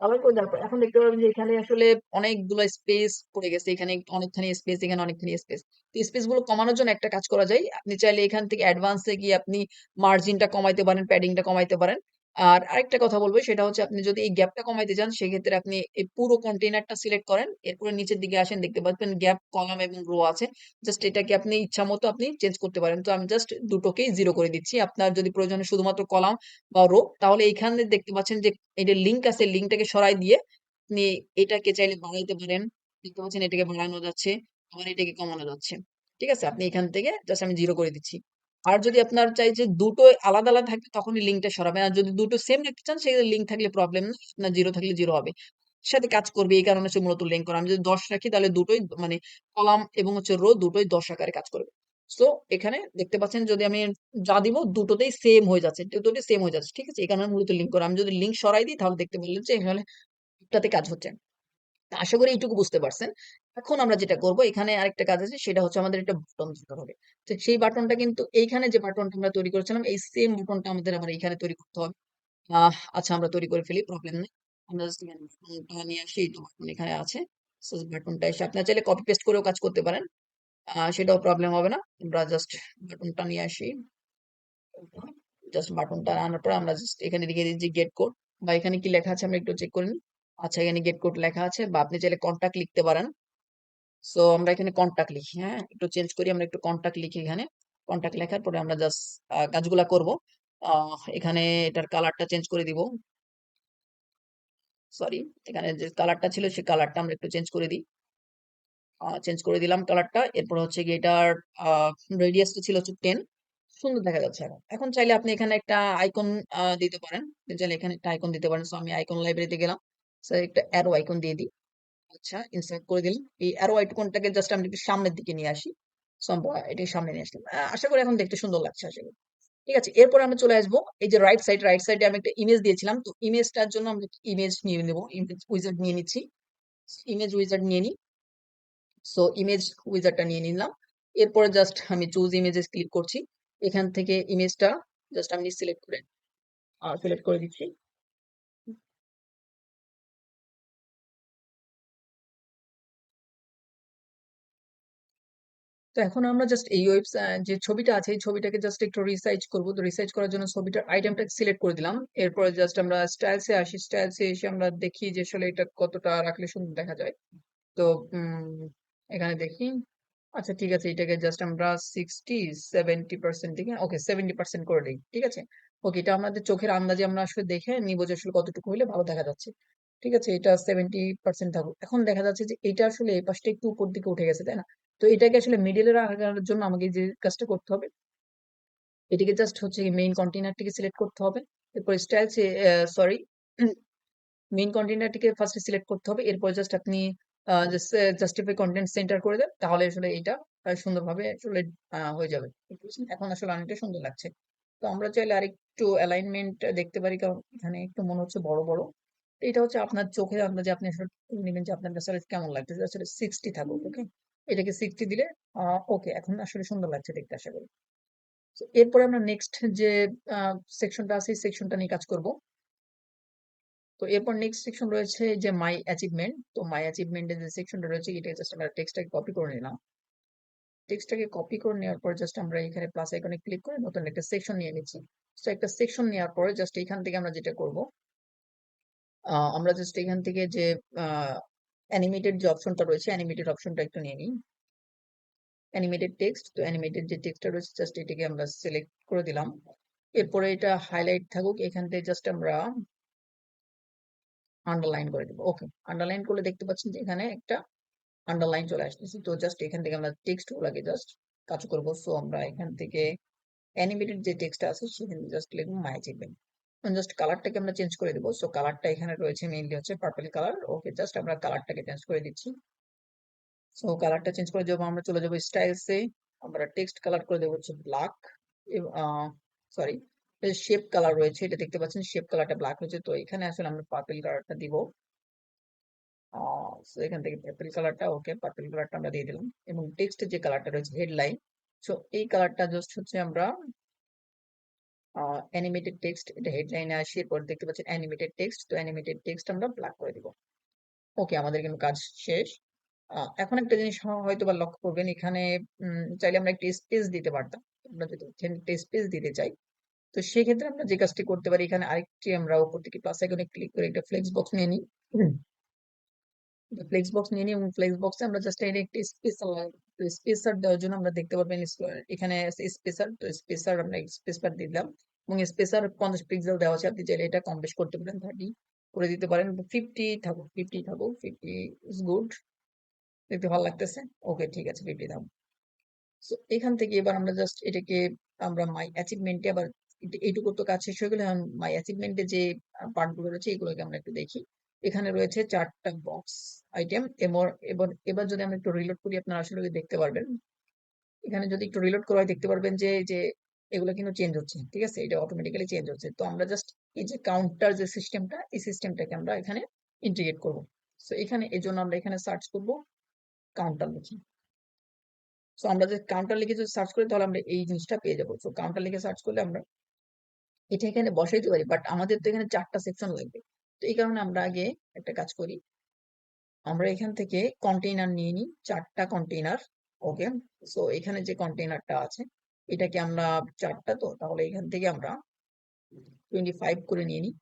কালার করে দেওয়ার পর এখন দেখতে পাবেন যে এখানে আসলে অনেকগুলো স্পেস পড়ে গেছে, এখানে অনেকখানি স্পেস, এখানে অনেকখানি স্পেস। তো স্পেস গুলো কমানোর জন্য একটা কাজ করা যায়, আপনি চাইলে এখান থেকে অ্যাডভান্সে গিয়ে আপনি মার্জিনটা কমাইতে পারেন, প্যাডিংটা কমাইতে পারেন। আর আরেকটা কথা বলবো সেটা হচ্ছে আপনি যদি এই গ্যাপটা কমাইতে চান সেক্ষেত্রে আপনি এই পুরো কন্টেইনারটা সিলেক্ট করেন, এরপরে নিচের দিকে আসেন, দেখতে পাচ্ছেন গ্যাপ, কলাম এবং রো আছে। জাস্ট এটাকে আপনি ইচ্ছা মতো আপনি চেঞ্জ করতে পারেন। তো আমি জাস্ট দুটোকেই জিরো করে দিচ্ছি। আপনার যদি প্রয়োজন হয় শুধুমাত্র কলাম বা রো, তাহলে এইখানে দেখতে পাচ্ছেন যে এই যে লিঙ্ক আছে, লিঙ্কটাকে সরাই দিয়ে আপনি এটাকে চাইলে বাড়াইতে পারেন। দেখতে পাচ্ছেন এটাকে বাড়ানো যাচ্ছে, আবার এটাকে কমানো যাচ্ছে। ঠিক আছে, আপনি এখান থেকে জাস্ট আমি জিরো করে দিচ্ছি। আর যদি আপনার চাই যে দুটো আলাদা আলাদা থাকবে তখনই লিঙ্কটা সরাবেন। আর যদি দুটো সেম রাখতে চান সেক্ষেত্রে লিঙ্ক থাকলে প্রবলেম না, আপনার জিরো থাকলে জিরো হবে, সাথে কাজ করবে। এই কারণে হচ্ছে মূলত লিঙ্ক করা। আমি যদি 10 রাখি তাহলে দুটোই মানে কলাম এবং হচ্ছে রো দুটোই 10 আকারে কাজ করবে। তো এখানে দেখতে পাচ্ছেন যদি আমি যা দিব দুটোতেই সেম হয়ে যাচ্ছে, দুটোতেই সেম হয়ে যাচ্ছে। ঠিক আছে, এই কারণে মূলত লিঙ্ক করা। আমি যদি লিঙ্ক সরাই দিই তাহলে দেখতে পারলেন যে এখানে একটাতে কাজ হচ্ছে। তা আশা করি এইটুকু বুঝতে পারছেন। এখন আমরা যেটা করব, এখানে আরেকটা কাজ আছে, সেটা হচ্ছে আমাদের একটা বাটন দিতে হবে। তো সেই বাটনটা কিন্তু এইখানে যে বাটনটা আমরা তৈরি করেছিলাম এই সেম বাটনটা আমাদের আবার এইখানে তৈরি করতে হবে। আচ্ছা, আমরা তৈরি করে ফেলি, প্রবলেম নেই। আমরা জাস্ট এখানে বাটনটা নিয়ে আসি, এই তো বাটন এখানে আছে। সো বাটনটা এসে আপনারা চাইলে কপি পেস্ট করেও কাজ করতে পারেন, সেটাও প্রবলেম হবে না। আমরা জাস্ট বাটনটা নিয়ে আসি, জাস্ট বাটনটা আনার পর আমরা জাস্ট এখানে লিখে দিচ্ছি গেট কোড, বা এখানে কি লেখা আছে আমরা একটু চেক করে নিই। আচ্ছা, এখানে গেট কোড লেখা আছে, বা আপনি চাইলে কন্টাক্ট লিখতে পারেন। সো আমরা এখানে কন্টাক্ট লিখি, হ্যাঁ একটু চেঞ্জ করি, আমরা একটু কন্টাক্ট লিখি এখানে। কন্টাক্ট লেখার পরে আমরা জাস্ট কাজগুলা করব। এখানে এটার কালারটা চেঞ্জ করে দিব। সরি, এখানে যে কালারটা ছিল সেই কালারটা আমরা একটু চেঞ্জ করে দিই। চেঞ্জ করে দিলাম কালারটা। এরপর হচ্ছে গিয়ে এটার রেডিয়াসটা ছিল হচ্ছে 10। সুন্দর দেখা যাচ্ছে এখন। এখন চাইলে আপনি এখানে একটা আইকন দিতে পারেন। আপনি চাইলে এখানে একটা আইকন দিতে পারেন। সো আমি আইকন লাইব্রেরিতে গেলাম, সো একটা অ্যারো আইকন দিয়ে দিই। আচ্ছা, ইনসার্ট করে দিলাম। এই অ্যারো আইকনটাকে জাস্ট আমি একটু সামনের দিকে নিয়ে আসি। সম্ভব এটাকে সামনে নিয়ে আসলাম। আশা করি এখন দেখতে সুন্দর লাগছে আশা করি। ঠিক আছে, এরপর আমরা চলে আসবো এই যে রাইট সাইডে আমি একটা ইমেজ দিয়েছিলাম। তো ইমেজটার জন্য আমরা ইমেজ নিয়ে নেবো, ইমেজ উইজার্ড নিয়ে নিচ্ছি। ইমেজ উইজার্ড নিয়ে নিই। সো ইমেজ উইজারটা নিয়ে নিলাম। এরপরে জাস্ট আমি চুজ ইমেজেস ক্লিক করছি। এখান থেকে ইমেজটা জাস্ট আমি সিলেক্ট করে দিচ্ছি। তো এখন আমরা জাস্ট এই যে ছবিটা আছে এই ছবিটাকে জাস্ট একটু রিসাইজ করব। তো রিসাইজ করার জন্য ছবিটার আইটেমটাকে সিলেক্ট করে দিলাম। এরপরে জাস্ট আমরা স্টাইলসে আসি, স্টাইলসে এসে আমরা দেখি যে আসলে এটা কতটা রাখলে সুন্দর দেখা যায়। তো এখানে দেখি। আচ্ছা ঠিক আছে, এটাকে জাস্ট আমরা 60-70% দিকে, ওকে 70% করে দিই। ঠিক আছে, ওকে, এটা আমাদের চোখের আন্দাজে আমরা আসলে দেখে নিব যে আসলে কতটুকু হইলে ভালো দেখা যাচ্ছে। ঠিক আছে, এটা 70% থাকুক। এখন দেখা যাচ্ছে যে এটা আসলে এই পাশটা একটু উপর দিকে উঠে গেছে, তাই না? তো এটাকে আসলে মিডিলে রাখার জন্য আমাকে যে কাজটা করতে হবে, এটিকে জাস্ট হচ্ছে মেইন কন্টেইনারটিকে সিলেক্ট করতে হবে। এরপর স্টাইল, সরি, মেইন কন্টেইনারটিকে ফার্স্টে সিলেক্ট করতে হবে। এরপর জাস্ট আপনি জাস্টিফাই কন্টেন্ট সেন্টার করে দেন, তাহলে আসলে এটা সুন্দরভাবে আসলে হয়ে যাবে। বুঝছেন? এখন আসলে অনেকটা সুন্দর লাগছে। তো আমরা চাইলে আরেকটু অ্যালাইনমেন্ট দেখতে পারি, কারণ এখানে একটু মনে হচ্ছে বড় বড়। তো এটা হচ্ছে আপনার চোখের আন্দাজে আপনি আসলে নেবেন যে আপনার কাছে আসলে কেমন লাগতেছে। আসলে 60 থাকুক, ওকে, এটাকে 60 দিলে ওকে, এখন আসলে সুন্দর লাগছে দেখতে আশা করি। তো এরপরে আমরা নেক্সট যে সেকশনটা আছে এই সেকশনটা নিয়ে কাজ করব। তো এরপর নেক্সট সেকশন রয়েছে যে মাই অ্যাচিভমেন্ট। তো মাই অ্যাচিভমেন্টের যে সেকশনটা রয়েছে এটা জাস্ট আমরা টেক্সটটাকে কপি করে নিলাম। টেক্সটটাকে কপি করে নেওয়ার পর জাস্ট আমরা এখানে প্লাস আইকনে ক্লিক করে নতুন একটা সেকশন নিয়ে নিচ্ছি। তো একটা সেকশন নেওয়ার পরে জাস্ট এখান থেকে আমরা যেটা করব, আমরা জাস্ট এখান থেকে যে অ্যানিমেটেড যে অপশনটা রয়েছে অ্যানিমেটেড অপশনটা একটু নিয়ে নিই। অ্যানিমেটেড টেক্সট, তো অ্যানিমেটেড যে টেক্সটটা রয়েছে জাস্ট এটাকে আমরা সিলেক্ট করে দিলাম। এরপরে এটা হাইলাইট থাকুক, এখান থেকে জাস্ট আমরা আন্ডারলাইন করে দেবো। ওকে, আন্ডারলাইন করলে দেখতে পাচ্ছেন যে এখানে একটা আন্ডারলাইন চলে আসতেছে। তো জাস্ট এখান থেকে আমরা টেক্সট গুলাকে জাস্ট কাজ করবো। সো আমরা এখান থেকে অ্যানিমেটেড যে টেক্সট আছে সেখানে জাস্ট লিখবো মাই অ্যাচিভমেন্ট। জাস্ট কালারটাকে আমরা চেঞ্জ করে দেবো। সো কালারটা এখানে রয়েছে মেইনলি হচ্ছে পার্পল কালার। ওকে, জাস্ট আমরা কালারটাকে চেঞ্জ করে দিচ্ছি। সো কালারটা চেঞ্জ করে যাবো, আমরা চলে যাবো স্টাইলসে। আমরা টেক্সট কালার করে দেবো হচ্ছে ব্ল্যাক। সরি, শেপ কালার রয়েছে, এটা দেখতে পাচ্ছেন শেপ কালারটা ব্ল্যাক হয়েছে। তো এখানে আসলে আমরা পার্পল কালারটা দিব। সো এখান থেকে পার্পল কালারটা, ওকে, পার্পল কালারটা আমরা দিয়ে দিলাম। এবং টেক্সটের যে কালারটা রয়েছে হেডলাইন, সো এই কালারটা জাস্ট হচ্ছে আমরা অ্যানিমেটেড টেক্সট, এটা হেডলাইনে আসি। এরপর দেখতে পাচ্ছেন অ্যানিমেটেড টেক্সট, তো অ্যানিমেটেড টেক্সট আমরা ব্ল্যাক করে দিব। ওকে, আমাদের কিন্তু কাজ শেষ। এখন একটা জিনিস হয়তো বা লক্ষ্য করবেন, এখানে চাইলে আমরা একটা স্পেস দিতে পারতাম। আমরা যদি এখানে একটা স্পেস দিতে চাই, তো সেক্ষেত্রে আমরা যে কাজটি করতে পারি, এখানে আরেকটি আমরা উপর থেকে প্লাস আইকনে ক্লিক করে একটা ফ্লেক্স বক্স নিয়ে নিই। ফ্লেক্স বক্স নিয়ে নিই এবং ফ্লেক্স বক্সে আমরা জাস্ট এর একটি স্পেসার, তো স্পেসার দেওয়ার জন্য আমরা দেখতে পারবেন এখানে স্পেসার, তো স্পেসার আমরা স্পেসার দিলাম এবং স্পেসার 50 পিক্সেল দেওয়া আছে, আপনি চাইলে এটা কম বেশ করতে পারেন, 30 করে দিতে পারেন, 50 থাকুক, 50 থাকুক, 50 ইজ গুড, দেখতে ভালো লাগতেছে। ওকে, ঠিক আছে, 50 দাও। সো এখান থেকে এবার আমরা জাস্ট এটাকে আমরা মাই অ্যাচিভমেন্টে আবার এইটুকু তো কাজ শেষ হয়ে গেলে মাই অ্যাচিভমেন্টে যে পার্ট গুলো রয়েছে এগুলোকে আমরা একটু দেখি। এখানে রয়েছে 4টা বক্স আইটেম। এবার এবার এবার যদি আমরা একটু রিলোড করি আপনারা আসলে দেখতে পারবেন, এখানে যদি একটু রিলোড করা হয় দেখতে পারবেন যে যে এগুলো কিন্তু চেঞ্জ হচ্ছে, ঠিক আছে, এটা অটোমেটিক্যালি চেঞ্জ হচ্ছে। তো আমরা জাস্ট এই যে কাউন্টার যে সিস্টেমটা, এই সিস্টেমটাকে আমরা এখানে ইন্টিগ্রেট করব। সো এখানে এই জন্য আমরা এখানে সার্চ করব কাউন্টার লিখি। সো আমরা যে কাউন্টার লিখে যদি সার্চ করি তাহলে আমরা এই জিনিসটা পেয়ে যাবো। সো কাউন্টার লিখে সার্চ করলে আমরা এটা এখানে বসাইতে পারি, বাট আমাদের তো এখানে 4টা সেকশন লাগবে। তো এই কারণে আমরা আগে একটা কাজ করি, আমরা এখান থেকে কন্টেইনার নিয়ে নিই, 4টা কন্টেইনার। ওকে, সো এখানে যে কন্টেইনারটা আছে এটাকে আমরা 4টা, তো তাহলে এখান থেকে আমরা 25 করে নিয়ে নিই,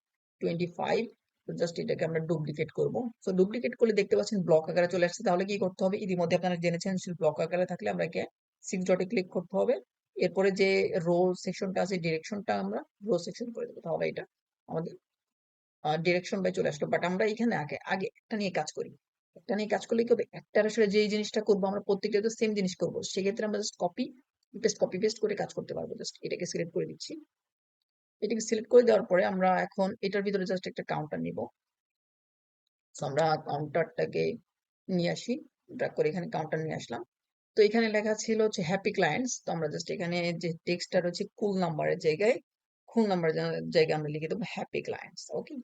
25। তো জাস্ট এটাকে আমরা ডুপ্লিকেট করব। সো ডুপ্লিকেট করলে দেখতে পাচ্ছেন ব্লক আকারে চলে আসছে। তাহলে কি করতে হবে, ইতিমধ্যে আপনারা জেনেছেন ব্লক আকারে থাকলে আমরা একে 6 ডটে ক্লিক করতে হবে। এরপরে যে রো সেকশনটা আছে ডিরেকশনটা আমরা রো সেকশন করে দেবো, তাহলে এটা আমাদের ডিরেকশন বাই চলে আসলো। বাট আমরা এখানে আগে আগে একটা নিয়ে কাজ করি, একটা নিয়ে কাজ করলে কি হবে, একটা আসলে যে জিনিসটা করবো আমরা প্রত্যেকটা তো সেম জিনিস করবো, সেক্ষেত্রে আমরা জাস্ট কপি পেস্ট করে কাজ করতে পারবো। জাস্ট এটাকে সিলেক্ট করে দিচ্ছি। এটাকে সিলেক্ট করে দেওয়ার পরে আমরা এখন এটার ভিতরে জাস্ট একটা কাউন্টার নিব। সো আমরা কাউন্টারটাকে নিয়ে আসি, ড্র্যাগ করে এখানে কাউন্টার নিয়ে আসলাম। তো এখানে লেখা ছিল হচ্ছে হ্যাপি ক্লায়েন্টস, তো আমরা জাস্ট এখানে যে টেক্সটটা রয়েছে কুল নাম্বারের জায়গায়, কুল নাম্বার জায়গায় আমরা লিখে দেবো হ্যাপি ক্লায়েন্টস। ওকে,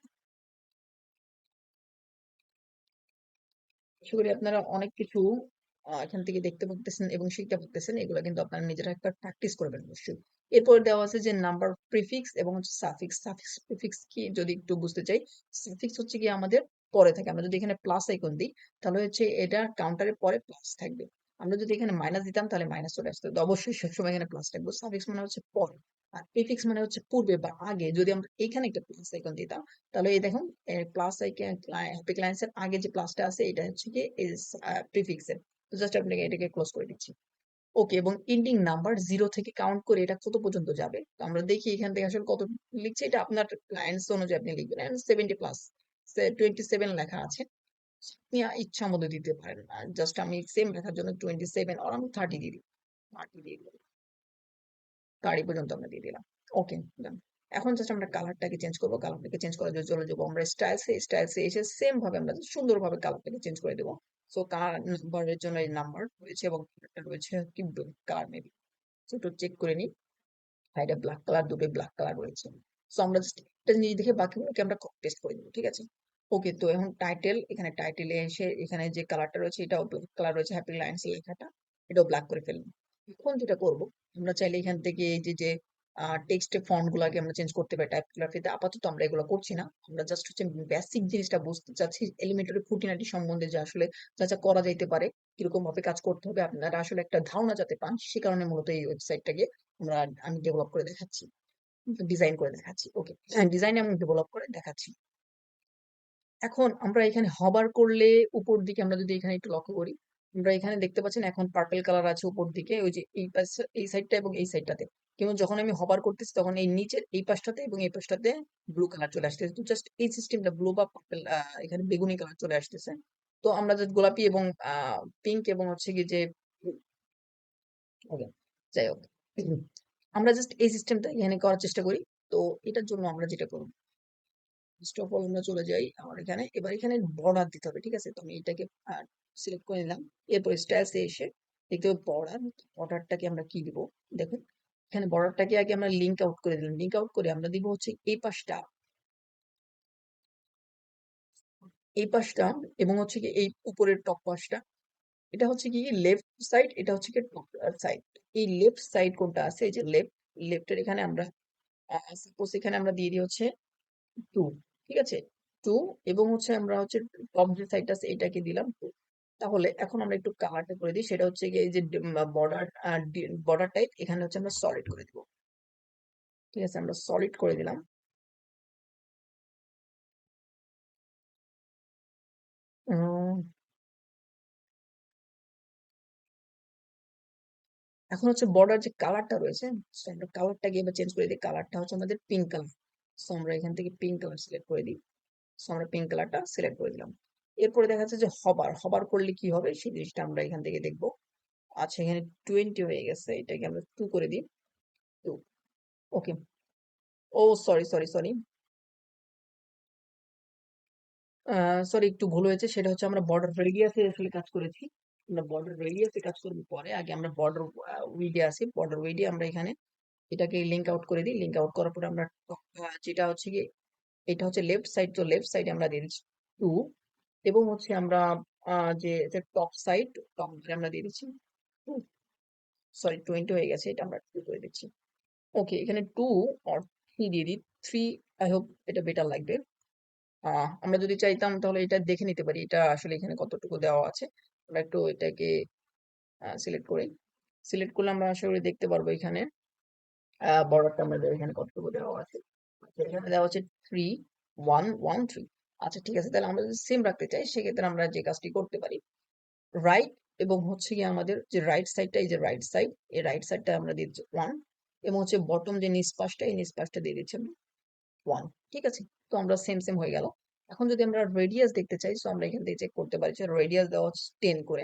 আশা করি আপনারা অনেক কিছু এখান থেকে দেখতে পাচ্ছেন এবং শিখতে পারতেছেন। এগুলো কিন্তু আপনারা নিজেরা একবার প্র্যাকটিস করবেন অবশ্যই। এরপর দেওয়া আছে যে নাম্বার প্রিফিক্স এবং হচ্ছে সাফিক্স। সাফিক্স প্রিফিক্স কি যদি একটু বুঝতে চাই, সাফিক্স হচ্ছে কি আমাদের পরে থাকে। আমরা যদি এখানে প্লাস আইকন দিই তাহলে হচ্ছে এটা কাউন্টারের পরে প্লাস থাকবে। আমরা যদি এখানে মাইনাস দিতাম তাহলে মাইনাস চলে আসতো। তো অবশ্যই সবসময় এখানে প্লাস থাকবে। সাফিক্স মানে হচ্ছে পরে, আর প্রিফিক্স মানে হচ্ছে পূর্বে বা আগে। যদি আমরা এখানে একটা প্লাস আইকন দিতাম তাহলে এই দেখুন প্লাস আইকন হ্যাপি ক্লায়েন্টস এর আগে যে প্লাসটা আছে এটা হচ্ছে কি প্রিফিক্স এর। তো জাস্ট আপনাকে এটাকে ক্লোজ করে দিচ্ছি। ওকে, এবং এন্ডিং নাম্বার 0 থেকে কাউন্ট করে এটা কত পর্যন্ত যাবে, তো আমরা দেখি এখান থেকে আসলে কত লিখছে। এটা আপনার ক্লায়েন্টস অনুযায়ী আপনি লিখবেন। 70 প্লাস 27 লেখা আছে, আপনি ইচ্ছা মতো দিতে পারেন। জাস্ট আমি সেম লেখার জন্য 27 আর আমি 30 দিয়ে দিই, 30 দিয়ে দিলাম, 30 পর্যন্ত আমরা দিয়ে দিলাম। ওকে, ডান। এখন জাস্ট আমরা কালারটাকে চেঞ্জ করবো, কালারটাকে চেঞ্জ করার জন্য চলে যাবো আমরা স্টাইলসে এসে সেম ভাবে আমরা সুন্দরভাবে কালারটাকে চেঞ্জ করে দেবো। সো কালার নাম্বারের জন্য এই নাম্বার রয়েছে এবং কালারটা রয়েছে কি কালার মেবি, একটু চেক করে নিই। হ্যাঁ, এটা ব্ল্যাক কালার, দুটোই ব্ল্যাক কালার রয়েছে। সো আমরা জাস্ট একটা জিনিস দেখে বাকিগুলোকে আমরা কপি পেস্ট করে দেবো, ঠিক আছে। ওকে, তো এখন টাইটেল, এখানে টাইটেলে এসে এখানে যে কালারটা রয়েছে এটাও ব্ল্যাক কালার রয়েছে, হ্যাপি লাইন্স লেখাটা এটাও ব্ল্যাক করে ফেলবো। এখন যেটা করব, আমরা চাইলে এখান থেকে এই যে যে টেক্সটের ফন্ট গুলাকে আমরা চেঞ্জ করতে পারি টাইপোগ্রাফিতে। আপাতত আমরা এগুলো করছি না, আমরা জাস্ট হচ্ছে বেসিক জিনিসটা বুঝতে চাচ্ছি, এলিমেন্টারি খুঁটিনাটি সম্বন্ধে যে আসলে যা যা করা যাইতে পারে, কিরকম ভাবে কাজ করতে হবে, আপনারা আসলে একটা ধারণা যাতে পান সে কারণে মূলত এই ওয়েবসাইটটাকে আমি ডেভেলপ করে দেখাচ্ছি, ডিজাইন করে দেখাচ্ছি। ওকে, ডিজাইন আমি ডেভেলপ করে দেখাচ্ছি। এখন আমরা এখানে হবার করলে উপর দিকে আমরা যদি এখানে একটু লক্ষ্য করি, আমরা এখানে দেখতে পাচ্ছেন এখন পার্পল কালার আছে উপর দিকে, ওই যে এই পাশে এই সাইডটা এবং এই সাইডটাতে। কিন্তু যখন আমি হবার করতেছি তখন এই নিচের এই পাশটাতে এবং এই পাশটাতে ব্লু কালার চলে আসতেছে। তো জাস্ট এই সিস্টেমটা ব্লু বা পার্পল, এখানে বেগুনি কালার চলে আসতেছে। তো আমরা জাস্ট গোলাপি এবং পিঙ্ক এবং হচ্ছে কি যে okay, যাই হোক, আমরা জাস্ট এই সিস্টেমটা এখানে করার চেষ্টা করি। তো এটার জন্য আমরা যেটা করব, ফার্স্ট অফ অল আমরা চলে যাই আমার এখানে। এবার এখানে বর্ডার দিতে হবে, ঠিক আছে। তো আমি এটাকে সিলেক্ট করে নিলাম। এরপর স্টাইলসে এসে দেখতে হবে বর্ডার। বর্ডারটাকে আমরা কি দিব, দেখুন এখানে বর্ডারটাকে আগে আমরা লিঙ্ক আউট করে দিলাম। লিঙ্ক আউট করে আমরা দিব হচ্ছে এই পাশটা, এই পাশটা এবং হচ্ছে কি এই উপরের টপ পাশটা। এটা হচ্ছে কি লেফট সাইড, এটা হচ্ছে কি টপ সাইড। এই লেফট সাইড কোনটা আছে, এই যে লেফটের এখানে আমরা সাপোজ এখানে আমরা দিয়ে দিই হচ্ছে 2, ঠিক আছে, 2। এবং হচ্ছে আমরা হচ্ছে টপ যে সাইডটা আছে এটাকে দিলাম 2। তাহলে এখন আমরা একটু কালারটা করে দিই, সেটা হচ্ছে গিয়ে এই যে বর্ডার, বর্ডার টাইপ এখানে হচ্ছে আমরা সলিড করে দিব। ঠিক আছে, আমরা সলিড করে দিলাম। উম, এখন হচ্ছে বর্ডার যে কালারটা রয়েছে, so আমরা কালারটাকে এবার চেঞ্জ করে দিই। কালারটা হচ্ছে আমাদের পিঙ্ক কালার। সো আমরা এখান থেকে পিঙ্ক কালার সিলেক্ট করে দিই। সো আমরা পিঙ্ক কালারটা সিলেক্ট করে দিলাম। এরপরে দেখা যাচ্ছে যে হবার হবার করলে কি হবে সেই জিনিসটা আমরা এখান থেকে দেখবো। আচ্ছা, এখানে 20 হয়ে গেছে, এটাকে আমরা 2 করে দিই। 2। ওকে। ও সরি সরি সরি, সরি, একটু ভুল হয়েছে। সেটা হচ্ছে আমরা বর্ডার রেডিয়াসে আসলে কাজ করেছি। আমরা বর্ডার রেডিয়াসে কাজ করব পরে, আগে আমরা বর্ডার উইডে আসি। বর্ডার উইডে আমরা এখানে এটাকে লিঙ্ক আউট করে দিই। লিঙ্ক আউট করার পরে আমরা যেটা হচ্ছে কি, এটা হচ্ছে লেফট সাইড, তো লেফট সাইডে আমরা দিয়ে দিচ্ছি 2। এবং হচ্ছে আমরা যে টপ সাইড, টপ আমরা দিয়ে দিচ্ছি 2। সরি, 20 হয়ে গেছে, এটা আমরা 2 করে দিচ্ছি। ওকে, এখানে 2 অর 3 দিয়ে দিই। 3, আই হোপ এটা বেটার লাগবে। আমরা যদি চাইতাম তাহলে এটা দেখে নিতে পারি এটা আসলে এখানে কতটুকু দেওয়া আছে। আমরা একটু এটাকে সিলেক্ট করি। সিলেক্ট করলে আমরা আশা করি দেখতে পারবো এখানে বর্ডারটা আমাদের এখানে কতটুকু দেওয়া আছে। আচ্ছা, এখানে দেওয়া আছে 3 1 1 3। আচ্ছা ঠিক আছে, তাহলে আমরা যদি সেম রাখতে চাই সেক্ষেত্রে আমরা যে কাজটি করতে পারি, রাইট এবং হচ্ছে গিয়ে আমাদের যে রাইট সাইডটা, এই যে রাইট সাইড, এই রাইট সাইডটা আমরা দিচ্ছি 1। এবং হচ্ছে বটম যে নিচ পাশটা, এই নিচ পাশটা দিয়ে দিচ্ছি আমরা 1। ঠিক আছে, তো আমরা সেম সেম হয়ে গেল। এখন যদি আমরা রেডিয়াস দেখতে চাই, সো আমরা এখান থেকে চেক করতে পারি যে রেডিয়াস দেওয়া হচ্ছে 10 করে।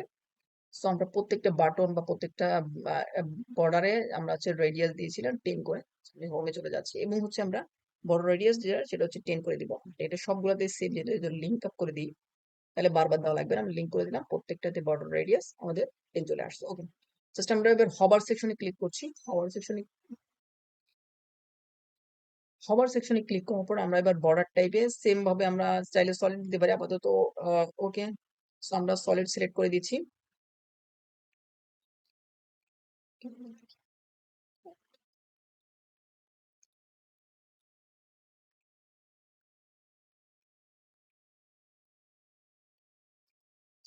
সো আমরা প্রত্যেকটা বাটন বা প্রত্যেকটা বর্ডারে আমরা হচ্ছে রেডিয়াস দিয়েছিলাম 10 করে। আমি হোমে চলে যাচ্ছি এবং হচ্ছে আমরা বড় রেডিয়াস যেটা সেটা হচ্ছে 10 করে দিব। এটা সবগুলোতে সেম, যেটা যদি লিঙ্ক আপ করে দিই তাহলে বারবার দেওয়া লাগবে না। আমি লিঙ্ক করে দিলাম, প্রত্যেকটাতে বর্ডার রেডিয়াস আমাদের 10 চলে আসছে। ওকে, জাস্ট আমরা এবার হবার সেকশনে ক্লিক করছি। হবার সেকশনে ক্লিক করার পর আমরা এবার বর্ডার টাইপে সেম ভাবে আমরা চাইলে সলিড দিতে পারি আপাতত। ওকে, সো আমরা সলিড সিলেক্ট করে দিচ্ছি।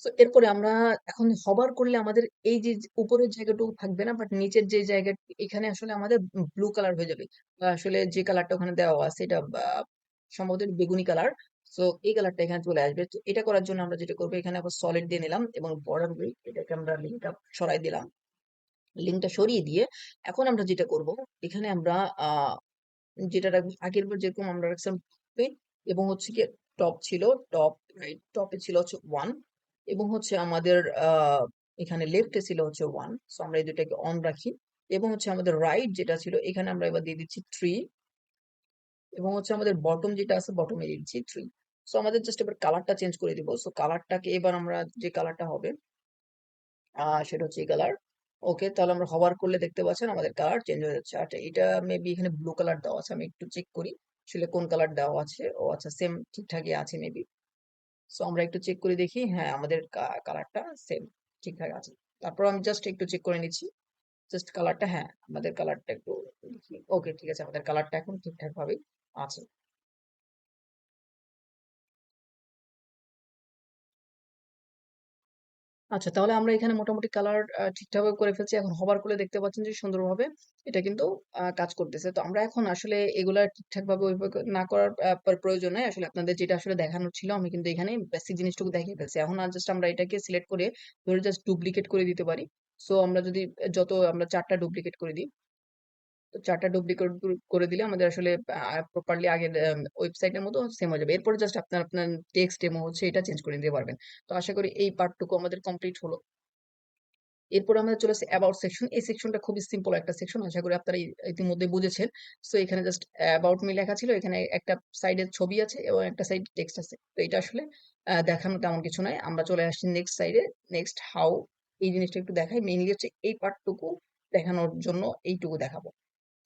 তো এরপরে আমরা এখন হবার করলে আমাদের এই যে যে উপরের জায়গাটুকু থাকবে না, বাট নিচের যে জায়গা, এখানে আসলে আমাদের ব্লু কালার হয়ে যাবে। আসলে যে কালারটা ওখানে দেওয়া আছে এটা সম্ভবত বেগুনি কালার। তো এই কালারটা এখানে চলে আসবে। তো এটা করার জন্য আমরা যেটা করবো, এখানে আবার সলিড দিয়ে নিলাম এবং বর্ডার এটাকে আমরা লিঙ্কটা সরাই দিলাম। লিঙ্কটা সরিয়ে দিয়ে এখন আমরা যেটা করব, এখানে আমরা আহ যেটা রাখবো আগের বার যেরকম আমরা রাখছিলাম টপে, এবং হচ্ছে কি টপ ছিল, টপ রাইট টপে ছিল হচ্ছে 1। এবং হচ্ছে আমাদের এখানে লেফটে ছিল হচ্ছে 1। সো আমরা এই দুটাকে অন রাখি। এবং হচ্ছে আমাদের রাইট যেটা ছিল এখানে আমরা এবার দিয়ে দিচ্ছি 3। এবং হচ্ছে আমাদের বটম যেটা আছে বটমে দিয়ে দিচ্ছি 3। সো আমাদের জাস্ট এবার কালারটা চেঞ্জ করে দিব। সো কালারটাকে এবার আমরা যে কালারটা হবে সেটা হচ্ছে এই কালার। ওকে, তাহলে আমরা হবার করলে দেখতে পাচ্ছেন আমাদের কালার চেঞ্জ হয়ে যাচ্ছে। আচ্ছা, এটা মেবি এখানে ব্লু কালার দেওয়া আছে, আমি একটু চেক করি আসলে কোন কালার দেওয়া আছে। ও আচ্ছা, সেম ঠিকঠাকই আছে মেবি। সো আমরা একটু চেক করে দেখি, হ্যাঁ আমাদের কালারটা সেম ঠিকঠাক আছে। তারপর আমি জাস্ট একটু চেক করে নিচ্ছি, জাস্ট কালারটা, হ্যাঁ আমাদের কালারটা একটু দেখি। ওকে ঠিক আছে, আমাদের কালারটা এখন ঠিকঠাক ভাবে আছে। আচ্ছা, তাহলে আমরা এখানে মোটামুটি কালার ঠিকঠাকভাবে করে ফেলছি। এখন হবার করলে দেখতে পাচ্ছেন যে সুন্দরভাবে এটা কিন্তু কাজ করতেছে। তো আমরা এখন আসলে এগুলা ঠিকঠাকভাবে ওইভাবে না করার প্রয়োজন নাই। আসলে আপনাদের যেটা আসলে দেখানোর ছিল আমি কিন্তু এখানে বেসিক জিনিসটুকু দেখিয়ে ফেলছি। এখন আর জাস্ট আমরা এটাকে সিলেক্ট করে ধরে জাস্ট ডুপ্লিকেট করে দিতে পারি। সো আমরা যদি যত আমরা 4 টা ডুপ্লিকেট করে দিই, তো 4 টা ডুপ্লিকেট করে দিলে আমাদের আসলে প্রপারলি আগের ওয়েবসাইটের মতো সেম হয়ে যাবে। এরপরে জাস্ট আপনার আপনার টেক্সট ডেমো হচ্ছে এটা চেঞ্জ করে নিতে পারবেন। তো আশা করি এই পার্টটুকু আমাদের কমপ্লিট হলো। এরপর আমাদের চলে আসে অ্যাবাউট সেকশন। এই সেকশনটা খুবই সিম্পল একটা সেকশন, আশা করি আপনারা ইতিমধ্যে বুঝেছেন। সো এখানে জাস্ট অ্যাবাউট মি লেখা ছিল, এখানে একটা সাইডে ছবি আছে এবং একটা সাইড টেক্সট আছে। তো এটা আসলে দেখানো তেমন কিছু নয়। আমরা চলে আসছি নেক্সট সাইডে, নেক্সট হাউ, এই জিনিসটা একটু দেখাই। মেইনলি হচ্ছে এই পার্টটুকু দেখানোর জন্য এইটুকু দেখাবো।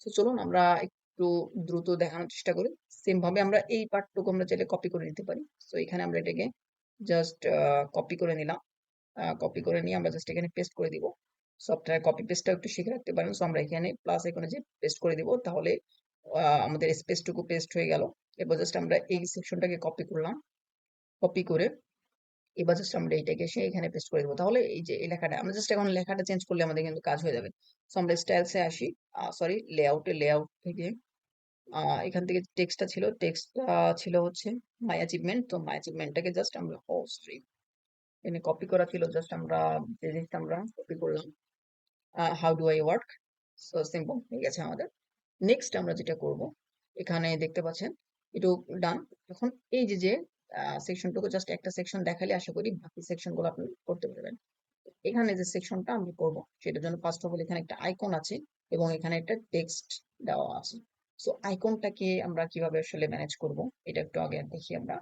তো চলুন আমরা একটু দ্রুত দেখানোর চেষ্টা করি। সেম ভাবে আমরা এই পার্টটুকু আমরা চাইলে কপি করে নিতে পারি। তো এখানে আমরা এটাকে জাস্ট কপি করে নিলাম। কপি করে নিয়ে আমরা জাস্ট এখানে পেস্ট করে দিব। সফটওয়্যার কপি পেস্টটা একটু শিখে রাখতে পারেন। সো আমরা এখানে প্লাস এখানে যে পেস্ট করে দিব, তাহলে আমাদের স্পেসটুকু পেস্ট হয়ে গেল। এবার জাস্ট আমরা এই সেকশনটাকে কপি করলাম। কপি করে এবার জাস্ট আমরা এইটাকে এসে এখানে পেস্ট করে দিব, তাহলে এই যে এই লেখাটা আমরা জাস্ট এখন লেখাটা চেঞ্জ করলে আমাদের কিন্তু কাজ হয়ে যাবে। সো আমরা স্টাইলসে আসি, সরি লেআউটে, লেআউট থেকে এখান থেকে টেক্সটটা টেক্সটটা ছিল হচ্ছে মাই অ্যাচিভমেন্ট। তো মাই অ্যাচিভমেন্টটাকে জাস্ট আমরা সরি, এখানে কপি করা ছিল, জাস্ট আমরা যে জিনিসটা আমরা কপি করলাম, how do I work. So simple হয়ে গেছে আমাদের। নেক্সট আমরা যেটা করব, এখানে দেখতে পাচ্ছেন একটু ডান। এখন এই যে সেকশনটুকু জাস্ট একটা সেকশন দেখালে আশা করি বাকি সেকশনগুলো আপনি করতে পারবেন। এখানে যে সেকশনটা আমরা করব সেটার জন্য ফার্স্ট অফ অল এখানে একটা আইকন আছে এবং এখানে একটা টেক্সট দেওয়া আছে। সো আইকনটাকে আমরা কিভাবে আসলে ম্যানেজ করব এটা একটু আগে দেখি আমরা।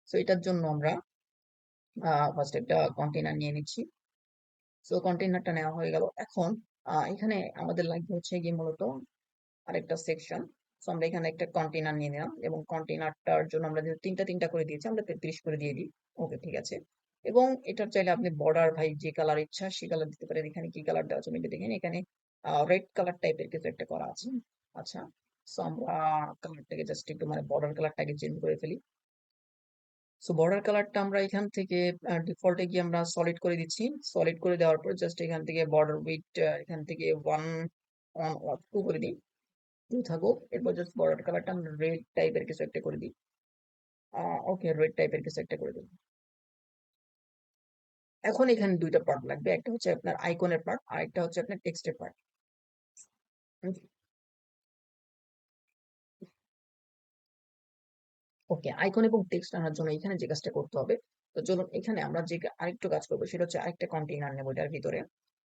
সো এটার জন্য আমরা ফার্স্ট একটা কন্টেইনার নিয়ে নিচ্ছি। সো কন্টেইনারটা নেওয়া হয়ে গেল। এখন এখানে আমাদের লাগবে হচ্ছে গিয়ে মূলত আরেকটা সেকশন। সো আমরা এখানে একটা কন্টেইনার নিয়ে নিলাম এবং কন্টেইনারটার জন্য আমরা যেহেতু তিনটা তিনটা করে দিয়েছি, আমরা 33 করে দিয়ে দিই। ওকে, ঠিক আছে। এবং এটার চাইলে আপনি বর্ডার ভাই যে কালার ইচ্ছা সে কালার দিতে পারেন। এখানে কি কালার দেওয়া আছে আমি একটু দেখেন। এখানে রেড কালার টাইপের কিছু একটা করা আছে। আচ্ছা, সো আমরা কালারটাকে জাস্ট একটু মানে বর্ডার কালারটাকে চেঞ্জ করে ফেলি। সো বর্ডার কালারটা আমরা এখান থেকে ডিফল্টে গিয়ে আমরা সলিড করে দিচ্ছি। সলিড করে দেওয়ার পর জাস্ট এখান থেকে বর্ডার উইথ এখান থেকে 1 2 করে দিই, 2 থাকুক। এরপর জাস্ট বর্ডার কালারটা আমরা রেড টাইপের কিছু একটা করে দিই। ওকে, রেড টাইপের কিছু একটা করে দিই। এখন এখানে দুইটা পার্ট লাগবে, একটা হচ্ছে আপনার আইকনের পার্ট আর একটা হচ্ছে আপনার টেক্সটের পার্ট। ওকে, আইকন এবং টেক্সট আনার জন্য এখানে যে কাজটা করতে হবে, তো চলুন এখানে আমরা যে আরেকটু কাজ করবো সেটা হচ্ছে আরেকটা কন্টেইনার নেবো এটার ভিতরে।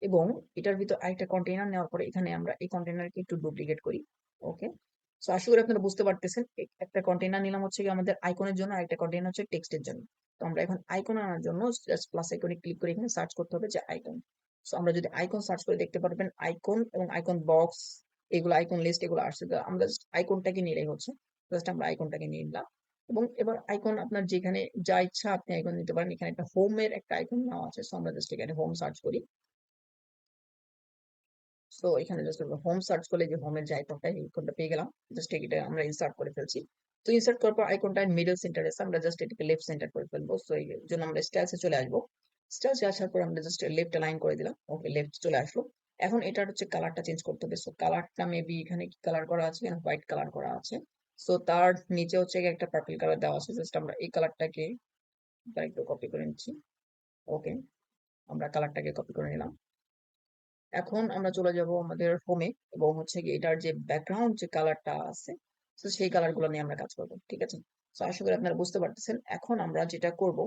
এবং এটার ভিতর আরেকটা কন্টেইনার নেওয়ার পরে এখানে আমরা এই কন্টেইনারকে একটু ডুপ্লিকেট করি। ওকে, সো আশা করি আপনারা বুঝতে পারতেছেন। একটা কন্টেইনার নিলাম হচ্ছে কি আমাদের আইকনের জন্য, আরেকটা কন্টেইনার হচ্ছে টেক্সটের জন্য। তো আমরা এখন আইকন আনার জন্য জাস্ট প্লাস আইকনে ক্লিক করে এখানে সার্চ করতে হবে যে আইকন। সো আমরা যদি আইকন সার্চ করে দেখতে পারবেন আইকন এবং আইকন বক্স, এগুলো আইকন লিস্ট এগুলো আসছে। তো আমরা জাস্ট আইকনটাকে নিলেই হচ্ছে। জাস্ট আমরা আইকনটাকে নিয়ে নিলাম এবং এবার আইকন আপনার যেখানে যা ইচ্ছা আপনি আইকন নিতে পারেন। এখানে একটা হোমের একটা আইকন নেওয়া আছে। সো আমরা জাস্ট এখানে হোম সার্চ করি। সো এখানে জাস্ট আমরা হোম সার্চ করলে যে হোমের যে আইকনটা এই আইকনটা পেয়ে গেলাম। জাস্ট এটা আমরা ইনসার্ট করে ফেলছি। তো ইনসার্ট করার পর আইকনটা মিডল সেন্টার আছে, আমরা জাস্ট এটাকে লেফট সেন্টার করে ফেলবো। সো এই জন্য আমরা স্টাইলসে চলে আসবো। স্টাইলসে আসার পর আমরা জাস্ট লেফট লাইন করে দিলাম। ওকে, লেফট চলে আসলো। এখন এটার হচ্ছে কালারটা চেঞ্জ করতে হবে। সো কালারটা মেবি এখানে কি কালার করা আছে, এখানে হোয়াইট কালার করা আছে। সো তার নিচে হচ্ছে গিয়ে একটা পার্পল কালার দেওয়া আছে। জাস্ট আমরা এই কালারটাকে একটু কপি করে নিচ্ছি। ওকে, আমরা কালারটাকে কপি করে নিলাম। এখন আমরা চলে যাব আমাদের হোমে এবং হচ্ছে কি এটার যে ব্যাকগ্রাউন্ড যে কালারটা আছে, তো সেই কালার গুলো নিয়ে আমরা কাজ করব। ঠিক আছে, তো আশা করি আপনারা বুঝতে পারতেছেন। এখন আমরা যেটা করব,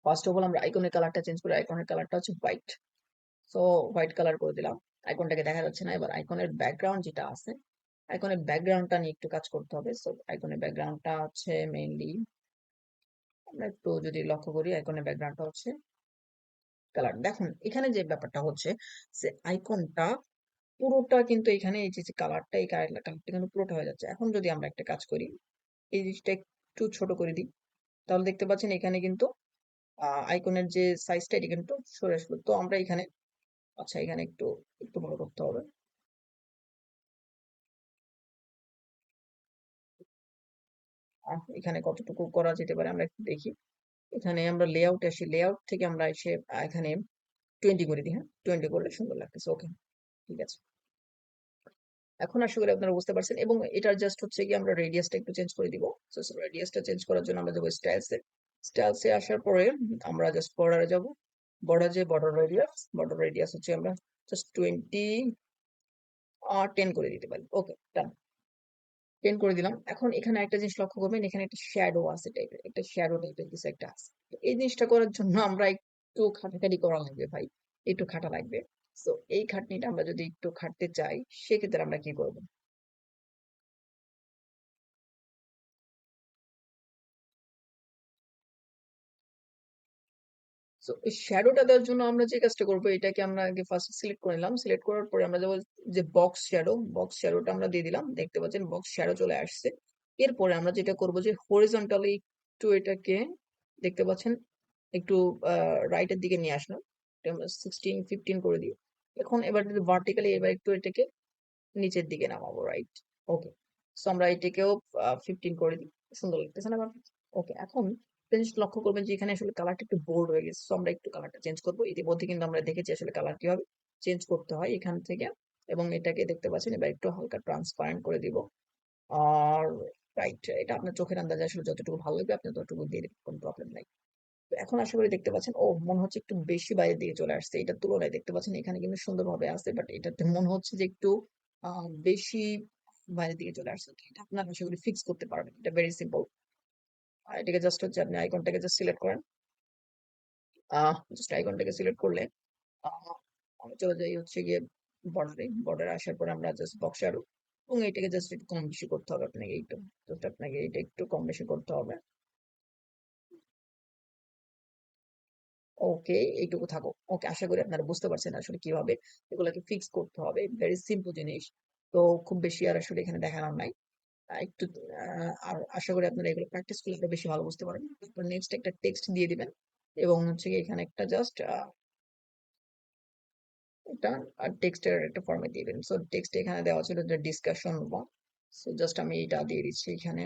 ফার্স্ট অফ অল আমরা আইকনের কালারটা চেঞ্জ করি। আইকনের কালারটা হচ্ছে হোয়াইট। সো হোয়াইট কালার করে দিলাম। আইকনটাকে দেখা যাচ্ছে না। এবার আইকনের ব্যাকগ্রাউন্ড যেটা আছে, আইকনের ব্যাকগ্রাউন্ডটা নিয়ে একটু কাজ করতে হবে। সো আইকনের ব্যাকগ্রাউন্ডটা হচ্ছে মেইনলি আমরা একটু যদি লক্ষ্য করি, আইকনের ব্যাকগ্রাউন্ডটা হচ্ছে কালার। দেখুন এখানে যে ব্যাপারটা হচ্ছে যে আইকনটা পুরোটা কিন্তু এখানে এই যে কালারটা, এই কালারটা কিন্তু পুরোটা হয়ে যাচ্ছে। এখন যদি আমরা একটা কাজ করি, এই জিনিসটা একটু ছোট করে দিই, তাহলে দেখতে পাচ্ছেন এখানে কিন্তু আইকনের যে সাইজটা এটা কিন্তু সরে আসলো। তো আমরা এখানে আচ্ছা এখানে একটু একটু বড় করতে হবে। এখানে কতটুকু করা যেতে পারে আমরা একটু দেখি। এখানে আমরা লেআউটে আসি, লেআউট থেকে আমরা এসে এখানে 20 করে দিই। হ্যাঁ, 20 করলে সুন্দর লাগতেছে। ওকে, ঠিক আছে। এখন আশা করি আপনারা বুঝতে পারছেন এবং এটার জাস্ট হচ্ছে কি আমরা রেডিয়াসটা একটু চেঞ্জ করে দিব। সো রেডিয়াসটা চেঞ্জ করার জন্য আমরা যাবো স্টাইলসে। স্টাইলসে আসার পরে আমরা জাস্ট বর্ডারে যাব। বর্ডার যে বর্ডার রেডিয়াস হচ্ছে আমরা জাস্ট 20 10 করে দিতে পারি। ওকে, ডান। 10 করে দিলাম। এখন এখানে একটা জিনিস লক্ষ্য করবেন, এখানে একটা শ্যাডো আছে টাইপের, একটা শ্যাডো টাইপের কিছু একটা আছে। তো এই জিনিসটা করার জন্য আমরা একটু খাটাখাটি করা লাগবে ভাই, একটু খাটা লাগবে। তো এই খাটনিটা আমরা যদি একটু খাটতে চাই, সেক্ষেত্রে আমরা কি করব? সো এই শ্যাডোটা দেওয়ার জন্য আমরা যে কাজটা করবো, এটাকে আমরা আগে ফার্স্ট সিলেক্ট করে নিলাম। সিলেক্ট করার পরে আমরা যাবো যে বক্স শ্যাডোটা আমরা দিয়ে দিলাম। দেখতে পাচ্ছেন বক্স শ্যাডো চলে আসছে। এরপরে আমরা যেটা করবো যে হরিজন্টালি একটু এটাকে দেখতে পাচ্ছেন একটু রাইটের দিকে নিয়ে আসলাম। এটা আমরা 16 15 করে দিই। এখন এবার যদি ভার্টিক্যালি এবার একটু এটাকে নিচের দিকে নামাবো, রাইট। ওকে, সো আমরা এটাকেও 15 করে দিই। সুন্দর লাগতেছে না? ওকে, এখন একটা জিনিস লক্ষ্য করবেন যে এখানে আসলে কালারটা একটু বোল্ড হয়ে গেছে। সো আমরা একটু কালারটা চেঞ্জ করবো। ইতিমধ্যে কিন্তু আমরা দেখেছি আসলে কালার কিভাবে চেঞ্জ করতে হয় এখান থেকে। এবং এটাকে দেখতে পাচ্ছেন এবার একটু হালকা ট্রান্সপারেন্ট করে দিব। আর রাইট, এটা আপনার চোখের আন্দাজে আসলে যতটুকু ভালো লাগবে আপনি ততটুকু দিয়ে দিবেন, কোনো প্রবলেম নাই। তো এখন আশা করি দেখতে পাচ্ছেন, ও মনে হচ্ছে একটু বেশি বাইরের দিকে চলে আসছে। এটার তুলনায় দেখতে পাচ্ছেন এখানে কিন্তু সুন্দরভাবে আছে, বাট এটাতে মনে হচ্ছে যে একটু বেশি বাইরের দিকে চলে আসছে। তো এটা আপনার আশা করি ফিক্স করতে পারবেন। এটা ভেরি সিম্পল। আর এটাকে জাস্ট হচ্ছে আপনি আইকনটাকে জাস্ট সিলেক্ট করেন। জাস্ট আইকনটাকে সিলেক্ট করলে আহ আমি চলে যাই হচ্ছে গিয়ে বর্ডারে আসার পর আমরা জাস্ট বক্সে আরো, এবং এটাকে জাস্ট একটু কম বেশি করতে হবে আপনাকে, একটু জাস্ট আপনাকে এটা একটু কম বেশি করতে হবে। ওকে, এইটুকু থাকুক। ওকে, আশা করি আপনারা বুঝতে পারছেন আসলে কিভাবে এগুলাকে ফিক্স করতে হবে। ভেরি সিম্পল জিনিস। তো খুব বেশি আর আসলে এখানে দেখানোর নাই। একটু আর আশা করি আপনারা এগুলো প্র্যাকটিস করলে আরো বেশি ভালো বুঝতে পারবেন। তারপর নেক্সট একটা টেক্সট দিয়ে দিবেন, এবং হচ্ছে গিয়ে এখানে একটা জাস্ট এটা টেক্সটের একটা ফরম্যাট দিয়ে দিবেন। সো টেক্সট এখানে দেওয়া ছিল যে ডিসকাশন ওয়ান। সো জাস্ট আমি এটা দিয়ে দিচ্ছি এখানে।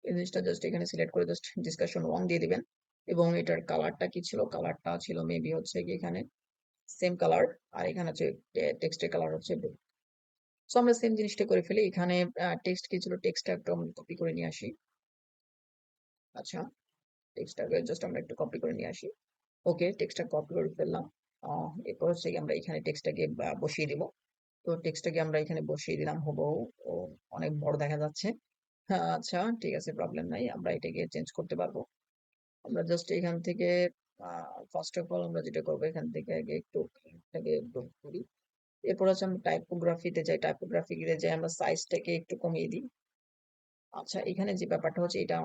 এই জিনিসটা জাস্ট এখানে সিলেক্ট করে জাস্ট ডিসকাশন ওয়ান দিয়ে দিবেন। এবং এটার কালারটা কি ছিল, কালারটা ছিল মেবি হচ্ছে কি এখানে সেম কালার। আর এখানে হচ্ছে টেক্সটের কালার হচ্ছে ব্লু। সো আমরা সেম জিনিসটা করে ফেলি। এখানে টেক্সট কি ছিল, টেক্সটটা একটু আমরা কপি করে নিয়ে আসি। আচ্ছা, টেক্সটটাকে জাস্ট আমরা একটু কপি করে নিয়ে আসি। ওকে, টেক্সটটা কপি করে ফেললাম। এরপর হচ্ছে কি আমরা এখানে টেক্সটটাকে বসিয়ে দিব। তো টেক্সটটাকে আমরা এখানে বসিয়ে দিলাম হুবহু। ও অনেক বড় দেখা যাচ্ছে। হ্যাঁ, আচ্ছা ঠিক আছে, প্রবলেম নাই, আমরা এটাকে চেঞ্জ করতে পারবো। আমরা জাস্ট এখান থেকে ফার্স্ট অফ অল আমরা যেটা করবো, এখান থেকে আগে একটু এটাকে ড্রপ করি। এরপর হচ্ছে আমরা টাইপোগ্রাফিতে যাই, টাইপোগ্রাফিতে যাই আমরা সাইজটাকে একটু কমিয়ে দিই। আচ্ছা, এখানে যে ব্যাপারটা হচ্ছে এটা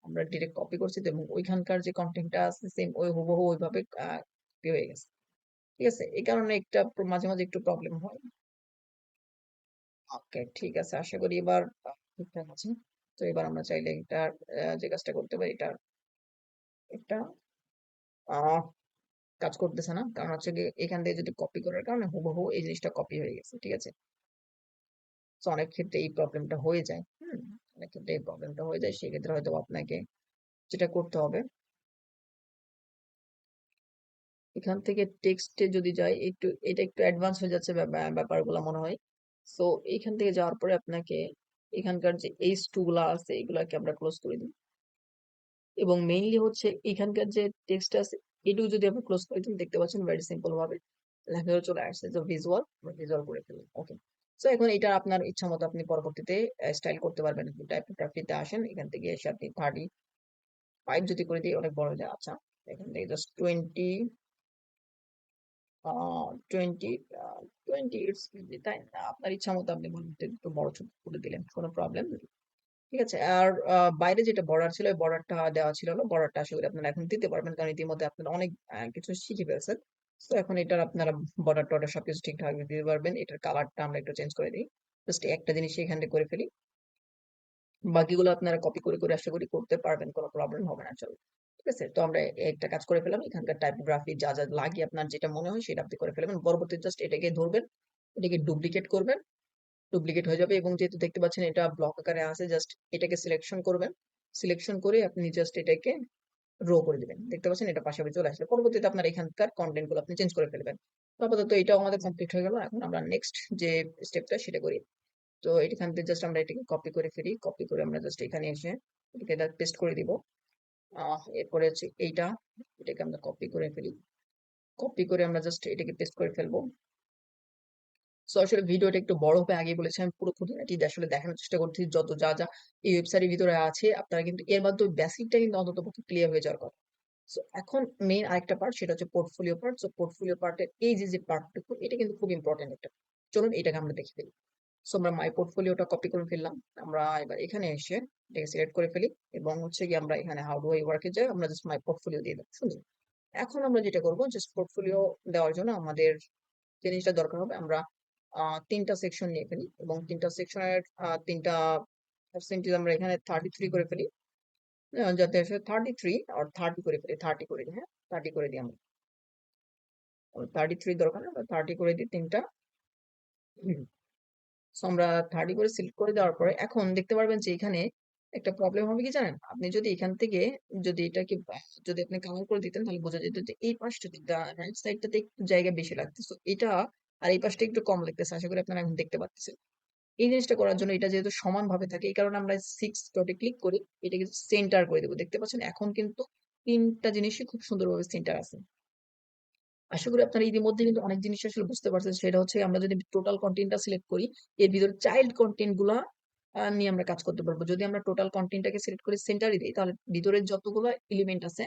আমরা ডিরেক্ট কপি করছি তো, এবং ওইখানকার যে কন্টেন্টটা আছে সেম ওই হুবহু ওইভাবে কপি হয়ে গেছে। ঠিক আছে, এই কারণে একটা মাঝে মাঝে একটু প্রবলেম হয়। ওকে, ঠিক আছে, আশা করি এবার ঠিকঠাক আছে। তো এবার আমরা চাইলে এটা যে কাজটা করতে পারি, এটা একটা আহ কাজ করতেছে না, কারণ হচ্ছে কি এখান থেকে যদি কপি করার কারণে হুবহু এই জিনিসটা কপি হয়ে গেছে। ঠিক আছে, তো অনেক ক্ষেত্রে এই প্রবলেমটা হয়ে যায়। অনেক ক্ষেত্রে এই প্রবলেমটা হয়ে যায়, সেক্ষেত্রে হয়তো আপনাকে যেটা করতে হবে, এখান থেকে টেক্সটে যদি যাই একটু, এটা একটু অ্যাডভান্স হয়ে যাচ্ছে ব্যাপারগুলো মনে হয়। সো এইখান থেকে যাওয়ার পরে আপনাকে এখানকার যে এইচ2 গুলা আছে এগুলাকে আমরা ক্লোজ করে দিই, এবং মেইনলি হচ্ছে এখানকার যে টেক্সট আছে এটুকু যদি আপনি ক্লোজ করে দিন, দেখতে পাচ্ছেন ভেরি সিম্পল ভাবে লেখাগুলো চলে আসছে। যে ভিজুয়াল, ভিজুয়াল করে ফেলুন। ওকে, সো এখন এটা আপনার ইচ্ছা মতো আপনি পরবর্তীতে স্টাইল করতে পারবেন। আপনি টাইপোগ্রাফিতে আসেন, এখান থেকে এসে আপনি 35 যদি করে দিই অনেক বড় হয়ে যায়। আচ্ছা, এখান থেকে জাস্ট 20 20 ইটস, তাই না? আপনার ইচ্ছা মতো আপনি বলতে একটু বড় ছোট করে দিলেন, কোনো প্রবলেম নেই। ঠিক আছে, আর বাইরে যেটা বর্ডার ছিল ওই বর্ডারটা দেওয়া ছিল না। বর্ডারটা আশা করি আপনারা এখন দিতে পারবেন, কারণ ইতিমধ্যে আপনারা অনেক কিছু শিখে ফেলছেন। তো এখন এটার আপনারা বর্ডার টর্ডার সবকিছু ঠিকঠাক দিতে পারবেন। এটার কালারটা আমরা একটু চেঞ্জ করে দিই। জাস্ট একটা জিনিস এখানে করে ফেলি, বাকিগুলো আপনারা কপি করে করে আশা করি করতে পারবেন, কোনো প্রবলেম হবে না। চলো, ঠিক আছে, তো আমরা একটা কাজ করে ফেলাম। এখানকার টাইপোগ্রাফি যা যা লাগে আপনার যেটা মনে হয় সেটা আপনি করে ফেলবেন। পরবর্তী জাস্ট এটাকে ধরবেন, এটাকে ডুপ্লিকেট করবেন, ডুপ্লিকেট হয়ে যাবে। এবং যেহেতু দেখতে পাচ্ছেন এটা ব্লক আকারে আছে, জাস্ট এটাকে সিলেকশন করবেন। সিলেকশন করে আপনি জাস্ট এটাকে রো করে দিবেন। দেখতে পাচ্ছেন এটা পাশাপাশি চলে আসলে পরবর্তীতে আপনার এখানকার কন্টেন্ট গুলো আপনি চেঞ্জ করে ফেলবেন। তো আপাতত এটাও আমাদের কমপ্লিট হয়ে গেল। এখন আমরা নেক্সট যে স্টেপটা সেটা করি। তো এখান থেকে জাস্ট আমরা এটাকে কপি করে ফেলি, কপি করে আমরা জাস্ট এখানে এসে এটাকে পেস্ট করে দিব। এরপরে হচ্ছে এটাকে আমরা কপি করে ফেলি, কপি করে আমরা জাস্ট এটাকে পেস্ট করে ফেলবো। সো আসলে ভিডিওটা একটু বড় হবে, আগে বলেছি আমি পুরো খুঁটিনাটি আসলে দেখানোর চেষ্টা করছি। যত যা যা এই ওয়েবসাইটের ভিতরে আছে আপনারা কিন্তু এর মাধ্যমে বেসিকটা কিন্তু অন্তত পক্ষে ক্লিয়ার হয়ে যাওয়ার কথা। সো এখন মেইন আরেকটা পার্ট, সেটা হচ্ছে পোর্টফোলিও পার্ট। সো পোর্টফোলিও পার্টের এই যে পার্টটুকু, এটা কিন্তু খুব ইম্পর্টেন্ট একটা। চলুন এটাকে আমরা দেখে ফেলি। সো আমরা মাই পোর্টফোলিওটা কপি করে ফেললাম। আমরা এবার এখানে এসে এটাকে সিলেক্ট করে ফেলি, এবং হচ্ছে কি আমরা এখানে হাউ ডু আই ওয়ার্কে যাই, আমরা জাস্ট মাই পোর্টফোলিও দিয়ে দিলাম। সুন্দর। এখন আমরা যেটা করবো, জাস্ট পোর্টফোলিও দেওয়ার জন্য আমাদের যে জিনিসটা দরকার হবে, আমরা তিনটা সেকশন নিয়ে ফেলি, এবং তিনটা সেকশনের তিনটা পার্সেন্টেজ আমরা এখানে 33 করে ফেলি। যাতে আসলে 33 আর 30 করে ফেলি, 30 করে দিই। হ্যাঁ, 30 করে দিই আমরা। 33 দরকার না, আমরা 30 করে দিই তিনটা। সো আমরা 30 করে সিলেক্ট করে দেওয়ার পরে এখন দেখতে পারবেন যে এখানে একটা প্রবলেম হবে কি জানেন, আপনি যদি এখান থেকে যদি এটাকে যদি আপনি কাভার করে দিতেন তাহলে বোঝা যেত যে এই পাশটাতে রাইট সাইডটাতে একটু জায়গা বেশি লাগতেছে। এটা আর এই পাশটা একটু কম লাগতেছে, আশা করি আপনারা এখন দেখতে পাচ্ছেন। এই জিনিসটা করার জন্য এটা যেহেতু সমানভাবে থাকে এই কারণে আমরা 6 ডটে ক্লিক করি, এটা কিন্তু সেন্টার করে দেবো। দেখতে পাচ্ছেন এখন কিন্তু 3টা জিনিসই খুব সুন্দরভাবে সেন্টার আছে। আশা করি আপনারা ইতিমধ্যে কিন্তু অনেক জিনিস আসলে বুঝতে পারছেন। সেটা হচ্ছে আমরা যদি টোটাল কন্টেন্টটা সিলেক্ট করি, এর ভিতরে চাইল্ড কন্টেন্ট গুলা নিয়ে আমরা কাজ করতে পারবো। যদি আমরা টোটাল কন্টেন্টটাকে সিলেক্ট করে সেন্টারে দিই, তাহলে ভিতরে যতগুলো এলিমেন্ট আছে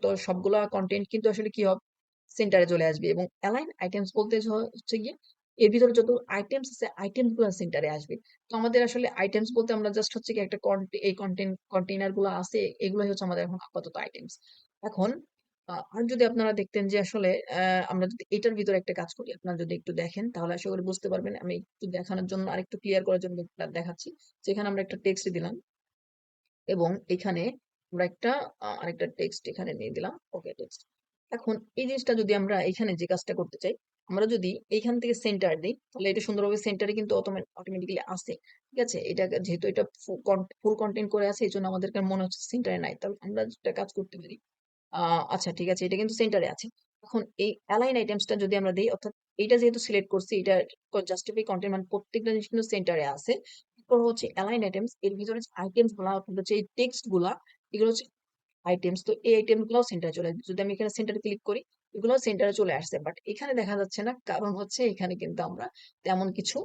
তো সবগুলা কন্টেন্ট কিন্তু আসলে কি হবে, সেন্টারে চলে আসবে। এবং অ্যালাইন আইটেমস বলতে হচ্ছে গিয়ে এর ভিতরে যত আইটেমস আছে আইটেমস গুলো সেন্টারে আসবে। তো আমাদের আসলে আইটেমস বলতে আমরা জাস্ট হচ্ছে কি একটা এই কন্টেইনার গুলো আছে, এগুলোই হচ্ছে আমাদের এখন আপাতত আইটেমস। এখন আর যদি আপনারা দেখতেন যে আসলে আমরা যদি এটার ভিতরে একটা কাজ করি, আপনারা যদি একটু দেখেন তাহলে আশা করি বুঝতে পারবেন। আমি একটু দেখানোর জন্য আরেকটু ক্লিয়ার করার জন্য দেখাচ্ছি। যেখানে আমরা একটা টেক্সট দিলাম এবং এখানে আমরা একটা আরেকটা টেক্সট এখানে নিয়ে দিলাম। ওকে টেক্সট। এখন এই জিনিসটা যদি আমরা এখানে যে কাজটা করতে চাই, আমরা যদি এইখান থেকে সেন্টার দিই তাহলে এটা সুন্দরভাবে সেন্টারে কিন্তু অটোমেটিক্যালি আসে। ঠিক আছে? এটা যেহেতু এটা ফুল কন্টেন্ট করে আছে এই জন্য আমাদেরকে মনে হচ্ছে সেন্টারে নাই। তাহলে আমরা যেটা কাজ করতে পারি, আচ্ছা ঠিক আছে, এটা কিন্তু সেন্টারে আছে। এখন এই অ্যালাইন আইটেমসটা যদি আমরা দেই, অর্থাৎ এইটা যেহেতু সিলেক্ট করছি, এটা জাস্টিফাই কন্টেন্ট মানে প্রত্যেকটা জিনিস কিন্তু সেন্টারে আছে। এরপর হচ্ছে অ্যালাইন আইটেমস, এর ভিতরে যে আইটেমস গুলা অর্থাৎ হচ্ছে এই টেক্সট গুলা, এগুলো হচ্ছে আইটেমস। তো এই আইটেম গুলাও সেন্টারে চলে আসবে। যদি আমি এখানে সেন্টারে ক্লিক করি, এগুলো সেন্টারে চলে আসছে, বাট এখানে দেখা যাচ্ছে না। কারণ হচ্ছে এখানে কিন্তু আমরা তেমন কিছু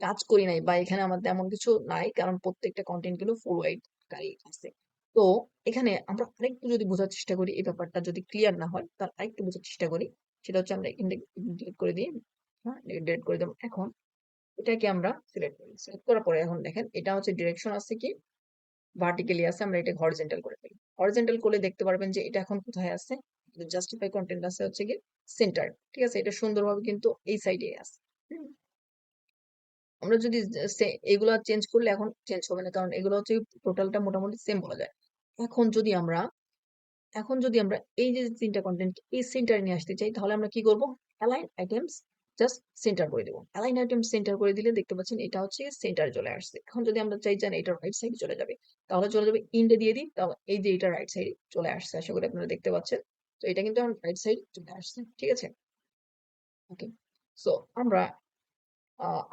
কাজ করি নাই, বা এখানে আমার তেমন কিছু নাই, কারণ প্রত্যেকটা কন্টেন্ট গুলো ফুল ওয়াইড আকারেই আছে। তো এখানে আমরা আরেকটু যদি বোঝার চেষ্টা করি, এই ব্যাপারটা যদি ক্লিয়ার না হয় তাহলে আরেকটু বোঝার চেষ্টা করি। সেটা হচ্ছে আমরা এখান থেকে ডিলিট করে দিই। হ্যাঁ, ডিলিট করে দিলাম। এখন এটাকে আমরা সিলেক্ট করি। সিলেক্ট করার পরে এখন দেখেন এটা হচ্ছে ডিরেকশন আছে কি ভার্টিক্যালি আছে, আমরা এটা হরিজন্টাল করে ফেলি। হরিজন্টাল করলে দেখতে পারবেন যে এটা এখন কোথায় আছে, জাস্টিফাই কন্টেন্ট আছে হচ্ছে কি সেন্টার। ঠিক আছে? এটা সুন্দরভাবে কিন্তু এই সাইডে আছে। হুম, আমরা যদি এগুলা চেঞ্জ করলে এখন চেঞ্জ হবে না, কারণ এগুলো হচ্ছে টোটালটা মোটামুটি সেম বলা যায়। এখন যদি আমরা এই যে 3টা কন্টেন্ট এই সেন্টারে নিয়ে আসতে চাই, তাহলে আমরা কি করব, অ্যালাইন আইটেমস জাস্ট সেন্টার করে দেবো। অ্যালাইন আইটেম সেন্টার করে দিলে দেখতে পাচ্ছেন এটা হচ্ছে সেন্টারে চলে আসছে। এখন যদি আমরা চাই যেন এটা রাইট সাইডে চলে যাবে, তাহলে চলে যাবে ইন্ডে দিয়ে দিই, তাহলে এই যে এটা রাইট সাইডে চলে আসছে। আশা করি আপনারা দেখতে পাচ্ছেন। তো এটা কিন্তু এখন রাইট সাইড চলে আসছে। ঠিক আছে? ওকে। সো আমরা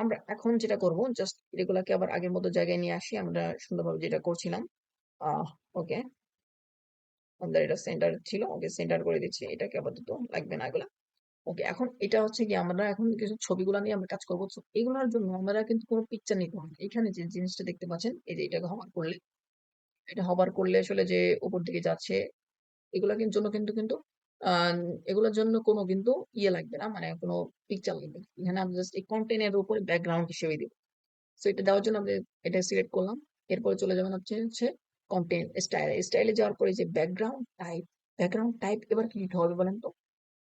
আমরা এখন যেটা করব, জাস্ট এগুলাকে আবার আগের মতো জায়গায় নিয়ে আসি, আমরা সুন্দরভাবে যেটা করছিলাম। ওকে, আমাদের এটা সেন্টার ছিল। ওকে, সেন্টার করে দিচ্ছি। এটাকে আপাতত লাগবে না এগুলা। ওকে, এখন এটা হচ্ছে কি আমরা এখন কিছু ছবিগুলো নিয়ে আমরা কাজ করবো। তো এগুলোর জন্য আমরা কিন্তু কোনো পিকচার নিতে হবে না। এখানে যে জিনিসটা দেখতে পাচ্ছেন, এই যে এটাকে হবার করলে, এটা হবার করলে আসলে যে উপর দিকে যাচ্ছে, এগুলা কিন্তু জন্য কিন্তু আহ এগুলোর জন্য কোনো কিন্তু ইয়ে লাগবে না, মানে কোনো পিকচার লাগবে না। এখানে আমরা জাস্ট এই কন্টেন্টের উপরে ব্যাকগ্রাউন্ড হিসেবে দিব। সো এটা দেওয়ার জন্য আমরা এটা সিলেক্ট করলাম। এরপরে চলে যাবেন হচ্ছে কন্টেন্ট স্টাইলে যাওয়ার পরে যে ব্যাকগ্রাউন্ড টাইপ এবার কি দিতে হবে বলেন তো?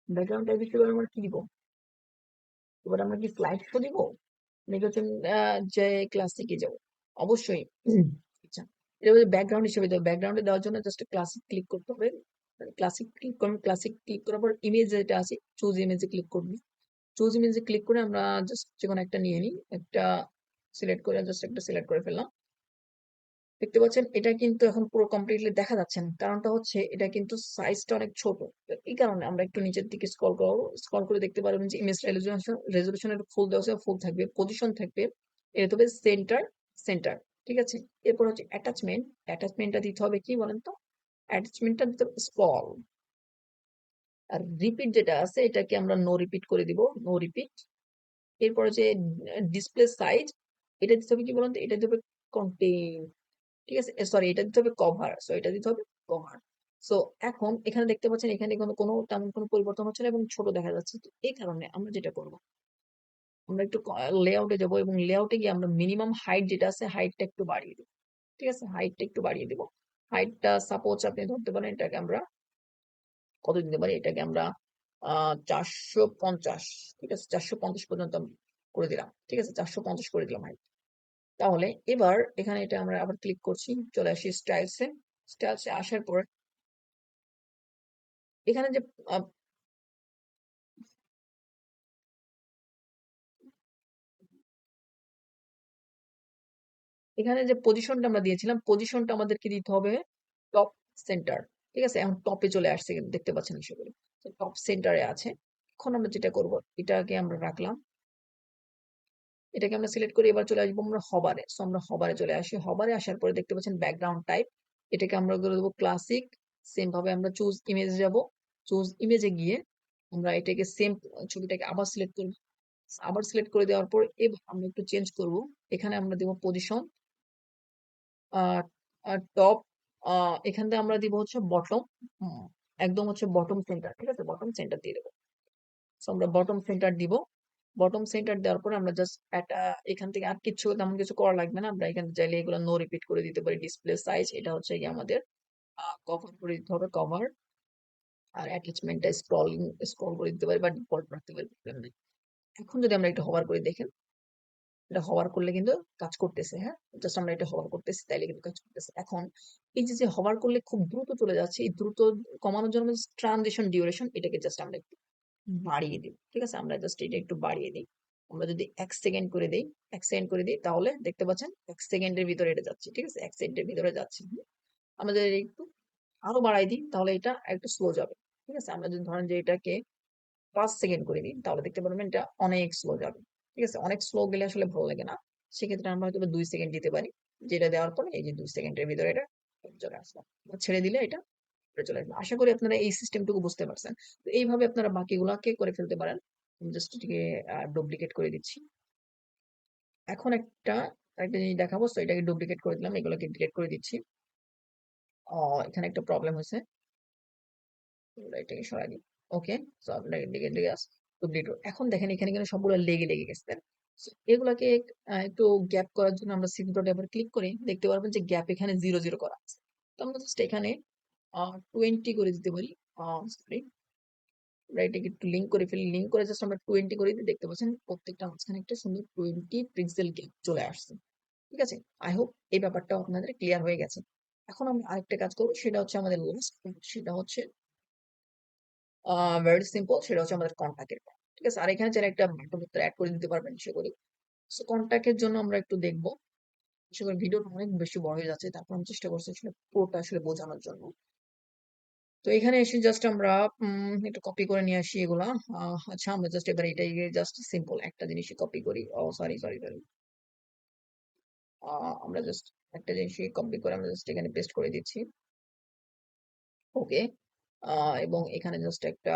ব্যাকগ্রাউন্ড টাইপ হিসেবে আমরা কি দিব? এবার আমরা কি স্লাইড শো দিব, নাকি হচ্ছে যে ক্লাসিকে যাব? অবশ্যই আচ্ছা, এটা ব্যাকগ্রাউন্ড হিসেবে দেবো। ব্যাকগ্রাউন্ডে দেওয়ার জন্য জাস্ট ক্লাসিক ক্লিক করতে হবে। ক্লাসিক ক্লিক করুন। ক্লাসিক ক্লিক করার পর ইমেজ যেটা আছে চুজ ইমেজে ক্লিক করবি। চুজ ইমেজে ক্লিক করে আমরা জাস্ট যেকোনো একটা নিয়ে নিই। একটা সিলেক্ট করে জাস্ট একটা সিলেক্ট করে ফেললাম। দেখতে পাচ্ছেন এটা কিন্তু এখন পুরো কমপ্লিটলি দেখা যাচ্ছে না। কারণটা হচ্ছে এটা কিন্তু সাইজটা অনেক ছোট। তো এই কারণে আমরা একটু নিচের দিকে স্ক্রল করব। স্ক্রল করে দেখতে পারবেন যে ইমেজ রেজোলিউশনের ফুল দেওয়া আছে, ফুল থাকবে, পজিশন থাকবে। এটা হবে সেন্টার। ঠিক আছে? এরপর হচ্ছে অ্যাটাচমেন্টটা দিতে হবে কি বলেন তো? অ্যাটাচমেন্টটা দিতে হবে স্ক্রল। আর রিপিট যেটা আছে এটাকে আমরা নো রিপিট করে দিব, নো রিপিট। এরপরে যে ডিসপ্লে সাইজ, এটা দিতে হবে কি বলেন তো? এটা দিতে হবে কন্টেন্ট। ঠিক আছে? সরি, এটা দিতে হবে কভার। সো এটা দিতে হবে কভার। সো এখন এখানে দেখতে পাচ্ছেন এখানে কোনো তেমন কোনো পরিবর্তন হচ্ছে না এবং ছোট দেখা যাচ্ছে। তো এই কারণে আমরা যেটা করব, আমরা একটু লেআউটে যাব এবং লেআউটে গিয়ে আমরা মিনিমাম হাইট যেটা আছে হাইটটা একটু বাড়িয়ে দেব। ঠিক আছে? হাইটটা একটু বাড়িয়ে দেব। হাইটটা সাপোজ আপনি ধরতে পারেন এটাকে আমরা কত দিতে পারি? এটাকে আমরা 450। ঠিক আছে? 450 পর্যন্ত আমি করে দিলাম। ঠিক আছে? 450 করে দিলাম হাইট। তাহলে এবার এখানে এটা আমরা আবার ক্লিক করছি, চলে আসি স্টাইলসে আসার পর এখানে যে আহ, এখানে যে পজিশনটা আমরা দিয়েছিলাম, পজিশনটা আমাদেরকে দিতে হবে টপ সেন্টার। ঠিক আছে? এখন টপে চলে আসছে, কিন্তু দেখতে পাচ্ছেন আশা করি টপ সেন্টারে আছে। এখন আমরা যেটা করব, এটাকে আমরা রাখলাম। এটাকে আমরা সিলেক্ট করে এবার চলে আসবো আমরা হবারে। সো আমরা হবারে চলে আসি। হবারে আসার পরে দেখতে পাচ্ছেন ব্যাকগ্রাউন্ড টাইপ। এটাকে আমরা করে দেবো ক্লাসিক। সেম ভাবে আমরা চুজ ইমেজ যাব। চুজ ইমেজে গিয়ে আমরা এটাকে সেম ছবিটাকে আবার সিলেক্ট করব। আবার সিলেক্ট করে দেওয়ার পর এবার আমরা একটু চেঞ্জ করব। এখানে আমরা দেবো পজিশন, টপ, এখান থেকে আমরা দিব হচ্ছে বটম, একদম হচ্ছে বটম সেন্টার, ঠিক আছে, বটম সেন্টার দিয়ে দেবো। সো আমরা বটম সেন্টার দিব। বটম সেন্টার দেওয়ার পরে আমরা জাস্ট একটা এখান থেকে আর কিছু তেমন কিছু করা লাগবে না। আমরা এখানে চাইলে এগুলো নো রিপিট করে দিতে পারি। ডিসপ্লে সাইজ এটা হচ্ছে গিয়ে আমাদের কভার করে দিতে হবে, কভার। আর অ্যাটাচমেন্টটা স্ক্রল করে দিতে পারি বা ডিফল্ট রাখতে পারি, প্রবলেম নেই। এখন যদি আমরা একটু হভার করে দেখেন, এটা হভার করলে কিন্তু কাজ করতেছে, হ্যাঁ, জাস্ট আমরা এটা হভার করতেছি তাইলে কিন্তু কাজ করতেছে। এখন এই যে যে হভার করলে খুব দ্রুত চলে যাচ্ছে, এই দ্রুত কমানোর জন্য ট্রানজিশন ডিউরেশন এটাকে জাস্ট আমরা একটু বাড়িয়ে দিই, ঠিক আছে, আমরা জাস্ট এটা একটু বাড়িয়ে দিই। আমরা যদি 1 সেকেন্ড করে দিই, 1 সেকেন্ড করে দিই, তাহলে দেখতে পাচ্ছেন 1 সেকেন্ডের ভিতরে এটা যাচ্ছে, ঠিক আছে, 1 সেকেন্ডের ভিতরে যাচ্ছে। আমরা যদি একটু আরো বাড়াই দিই তাহলে এটা একটু স্লো যাবে, ঠিক আছে। আমরা যদি ধরেন যে এটাকে 5 সেকেন্ড করে দিই তাহলে দেখতে পারবেন এটা অনেক স্লো যাবে, ঠিক আছে। অনেক স্লো গেলে আসলে ভালো লাগে না। সেক্ষেত্রে আমরা হয়তো 2 সেকেন্ড দিতে পারি, যেটা দেওয়ার পরে এই যে 2 সেকেন্ডের ভিতরে এটা চলে আসলো। ছেড়ে দিলে এটা চলে আসবে। আশা করি আপনারা এই সিস্টেমটুকু বুঝতে পারছেন। তো এইভাবে আপনারা বাকিগুলাকে করে ফেলতে পারেন। জাস্ট এটিকে ডুপ্লিকেট করে দিচ্ছি। এখন একটা জিনিস দেখাবো। সো এটাকে ডুপ্লিকেট করে দিলাম, এগুলোকে ডিলিট করে দিচ্ছি। এখানে একটা প্রবলেম হয়েছে, এটাকে সরাই দিই। ওকে, সো আপনাকে দিকে দিকে ডুপ্লিকেট। এখন দেখেন এখানে কিন্তু সবগুলো লেগে লেগে গেছে, তাই না? So, এগুলাকে একটু গ্যাপ করার জন্য আমরা সিফট ডট এবার ক্লিক করি, দেখতে পারবেন যে গ্যাপ এখানে 0 0 করা আছে। তো আমরা জাস্ট এখানে 20 করে দিতে পারি। সরি, আমরা এটাকে একটু লিঙ্ক করে ফেলি। লিঙ্ক করে জাস্ট আমরা 20 করে দিই, দেখতে পাচ্ছেন প্রত্যেকটা মাঝখানে একটা সুন্দর 20 পিক্সেল গ্যাপ চলে আসছে, ঠিক আছে। আই হোপ এই ব্যাপারটাও আপনাদের ক্লিয়ার হয়ে গেছে। এখন আমরা আরেকটা কাজ করবো, সেটা হচ্ছে আমাদের লাস্ট, সেটা হচ্ছে ভেরি সিম্পল, সেটা হচ্ছে আমাদের কন্টাক্টের, ঠিক আছে। আর এখানে চাইলে একটা বাটন ভিতরে অ্যাড করে দিতে পারবেন, সে করি। সো কন্টাক্টের জন্য আমরা একটু দেখবো। আসলে ভিডিওটা অনেক বেশি বড় হয়ে যাচ্ছে, তারপর আমি চেষ্টা করছি আসলে পুরোটা আসলে বোঝানোর জন্য। তো এখানে এসে জাস্ট আমরা একটু কপি করে নিয়ে আসি এগুলা। আচ্ছা, আমরা জাস্ট এবার এটাই জাস্ট সিম্পল একটা জিনিসই কপি করি। ও সরি সরি সরি, আমরা জাস্ট একটা জিনিসই কপি করে আমরা জাস্ট এখানে পেস্ট করে দিচ্ছি। ওকে, এবং এখানে জাস্ট একটা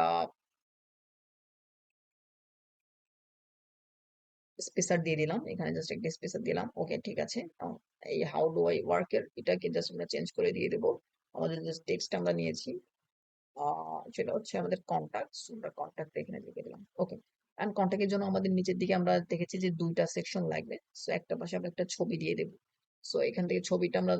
স্পেসার দিয়ে দিলাম, এখানে জাস্ট একটা স্পেসার দিলাম। ওকে, ঠিক আছে। এই হাউ ডু আই ওয়ার্ক এর এটাকে জাস্ট আমরা চেঞ্জ করে দিয়ে দেবো। আমাদের জাস্ট টেক্সট আমরা নিয়েছি, সেটা হচ্ছে আমাদের কন্টাক্ট। আমরা কন্টাক্ট এখানে লিখে দিলাম। ওকে, এন্ড কন্টাক্টের জন্য আমাদের নিচের দিকে আমরা দেখেছি যে দুইটা সেকশন লাগবে। সো একটা পাশে আমরা একটা ছবি দিয়ে দেবো। সো এখান থেকে ছবিটা আমরা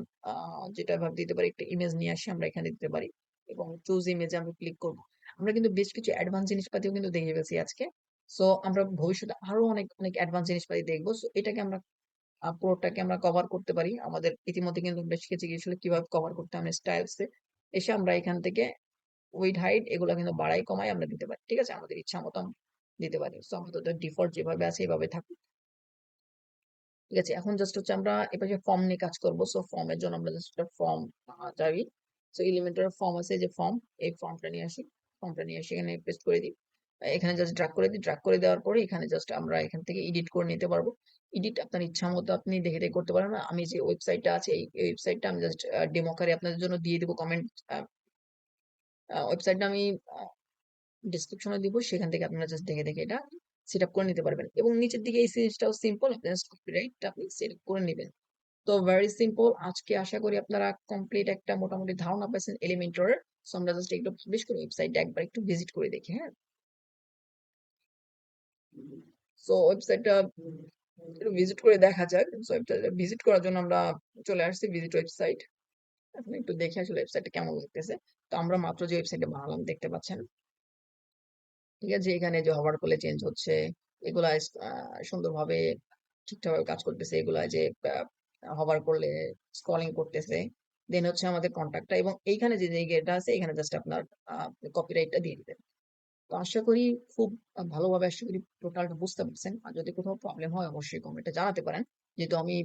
যেটা ভাবে দিতে পারি, একটা ইমেজ নিয়ে আসি আমরা এখানে দিতে পারি, এবং চুজ ইমেজে আমরা ক্লিক করব। আমরা কিন্তু বেশ কিছু অ্যাডভান্স জিনিসপাতিও কিন্তু দেখে ফেলছি আজকে। সো আমরা ভবিষ্যতে আরো অনেক অনেক অ্যাডভান্স জিনিসপাতি দেখবো। সো এটাকে আমরা পুরোটাকে আমরা কভার করতে পারি। আমাদের ইতিমধ্যে কিন্তু বেশ কিছু আসলে কিভাবে কভার করতে হবে স্টাইলসে এসে আমরা এখান থেকে উইড হাইট এগুলো কিন্তু বাড়াই কমাই আমরা দিতে পারি, ঠিক আছে, আমাদের ইচ্ছা মতো আমরা দিতে পারি। সো আমাদের ডিফল্ট যেভাবে আছে এভাবে থাকুক, ঠিক আছে। এখন জাস্ট হচ্ছে আমরা এবার যে ফর্ম নিয়ে কাজ করবো। সো ফর্মের জন্য আমরা জাস্ট একটা ফর্ম চাই। সো এলিমেন্টার ফর্ম আছে যে ফর্ম, এই ফর্মটা নিয়ে আসি। ফর্মটা নিয়ে এসে এখানে পেস্ট করে দিই। এখানে জাস্ট ড্রাগ করে দিই। ড্রাগ করে দেওয়ার পরে এখানে জাস্ট আমরা এখান থেকে এডিট করে নিতে পারবো। এডিট আপনার ইচ্ছা মতো আপনি দেখে দেখে করতে পারেন। আমি যে ওয়েবসাইটটা আছে এই ওয়েবসাইটটা আমি জাস্ট ডেমো আকারে আপনাদের জন্য দিয়ে দেবো। কমেন্ট ওয়েবসাইটটা আমি ডিসক্রিপশনে দিব, সেখান থেকে আপনারা জাস্ট দেখে দেখে এটা সেট আপ করে নিতে পারবেন। এবং নিচের দিকে এই জিনিসটাও সিম্পল, জাস্ট কপিরাইটটা আপনি সেট আপ করে নেবেন। তো ভেরি সিম্পল। আজকে আশা করি আপনারা কমপ্লিট একটা মোটামুটি ধারণা পাইছেন এলিমেন্টরের। সো আমরা জাস্ট একটু পাবলিশ করে ওয়েবসাইটটা একবার একটু ভিজিট করে দেখি, হ্যাঁ। সো ওয়েবসাইটটা একটু ভিজিট করে দেখা যাক। সো ওয়েবসাইটটা ভিজিট করার জন্য আমরা চলে আসছি ভিজিট ওয়েবসাইট। এখন একটু দেখে আসলে ওয়েবসাইটটা কেমন লাগতেছে। তো আমরা মাত্র যে ওয়েবসাইটে বানালাম দেখতে পাচ্ছেন, ঠিক আছে, এখানে যে হভার করলে চেঞ্জ হচ্ছে, এগুলা সুন্দরভাবে ঠিকঠাকভাবে কাজ করতেছে, এগুলা যে হভার করলে স্ক্রলিং করতেছে। দেন হচ্ছে আমাদের কন্টাক্টটা, এবং এইখানে যে জায়গাটা আছে এখানে জাস্ট আপনার কপিরাইটটা দিয়ে দিবেন। তো আশা করি খুব ভালোভাবে আশা করি টোটালটা বুঝতে পারছেন। আর যদি কোথাও প্রবলেম হয় অবশ্যই কমেন্টে জানাতে পারেন, যেহেতু আমি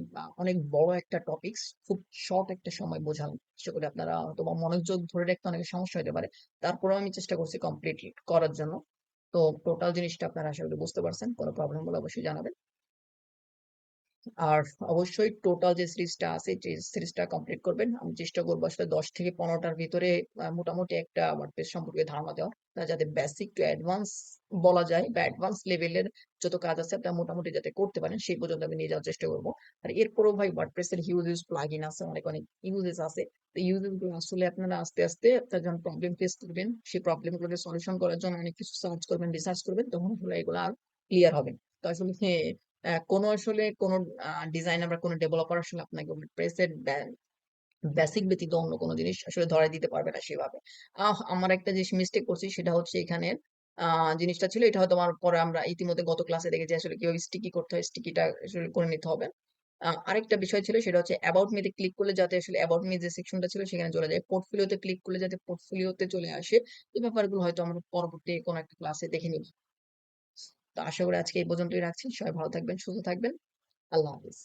অনেক বড় একটা টপিকস খুব শর্ট একটা সময় বোঝালাম। আশা করি আপনারা হয়তো বা মনোযোগ ধরে রাখতে অনেক সমস্যা হতে পারে, তারপরেও আমি চেষ্টা করছি কমপ্লিট করার জন্য। তো টোটাল জিনিসটা আপনারা আশা করি বুঝতে পারছেন। কোনো প্রবলেম হলে অবশ্যই জানাবেন। আর অবশ্যই টোটাল যে সিরিজটা আছে যে সিরিজটা কমপ্লিট করবেন। আমি চেষ্টা করবো আসলে 10 থেকে 15 টার ভিতরে মোটামুটি একটা ওয়ার্ডপ্রেস সম্পর্কে ধারণা দেওয়া। যাতে বেসিক টু অ্যাডভান্স বলা যায় বা অ্যাডভান্স লেভেলের যত কাজ আছে আপনারা মোটামুটি যাতে করতে পারেন সেই পর্যন্ত আমি নিয়ে যাওয়ার চেষ্টা করব। আর এরপরেও ভাই ওয়ার্ডপ্রেস এর হিউজ প্লাগইন আছে, অনেক ইউজেস আছে। তো ইউজেস গুলো আসলে আপনারা আস্তে আস্তে আপনারা যখন প্রবলেম ফেস করবেন সেই প্রবলেম গুলোকে সলিউশন করার জন্য অনেক কিছু সার্চ করবেন, রিসার্চ করবেন, তখন আসলে এগুলো আর ক্লিয়ার হবে। তো আসলে কোনো আসলে কোনো ডিজাইনার বা কোনো ডেভেলপার আসলে আপনাকে প্রেসের বেসিক ব্যতীত অন্য কোনো জিনিস আসলে ধরাই দিতে পারবে না সেভাবে। আমার একটা যে মিস্টেক করছি সেটা হচ্ছে এখানে জিনিসটা ছিল এটা হয়তো আমার পরে আমরা ইতিমধ্যে গত ক্লাসে দেখেছি আসলে কিভাবে স্টিকি করতে হয়, স্টিকিটা আসলে করে নিতে হবে। আরেকটা বিষয় ছিল সেটা হচ্ছে অ্যাবাউট মি তে ক্লিক করলে যাতে আসলে অ্যাবাউট মি যে সেকশনটা ছিল সেখানে চলে যায়, পোর্টফোলিওতে ক্লিক করলে যাতে পোর্টফোলিওতে চলে আসে। এই ব্যাপারগুলো হয়তো আমরা পরবর্তী কোনো একটা ক্লাসে দেখে নিব। তো আশা করি আজকে এই পর্যন্তই রাখছি। সবাই ভালো থাকবেন, সুস্থ থাকবেন। আল্লাহ হাফেজ।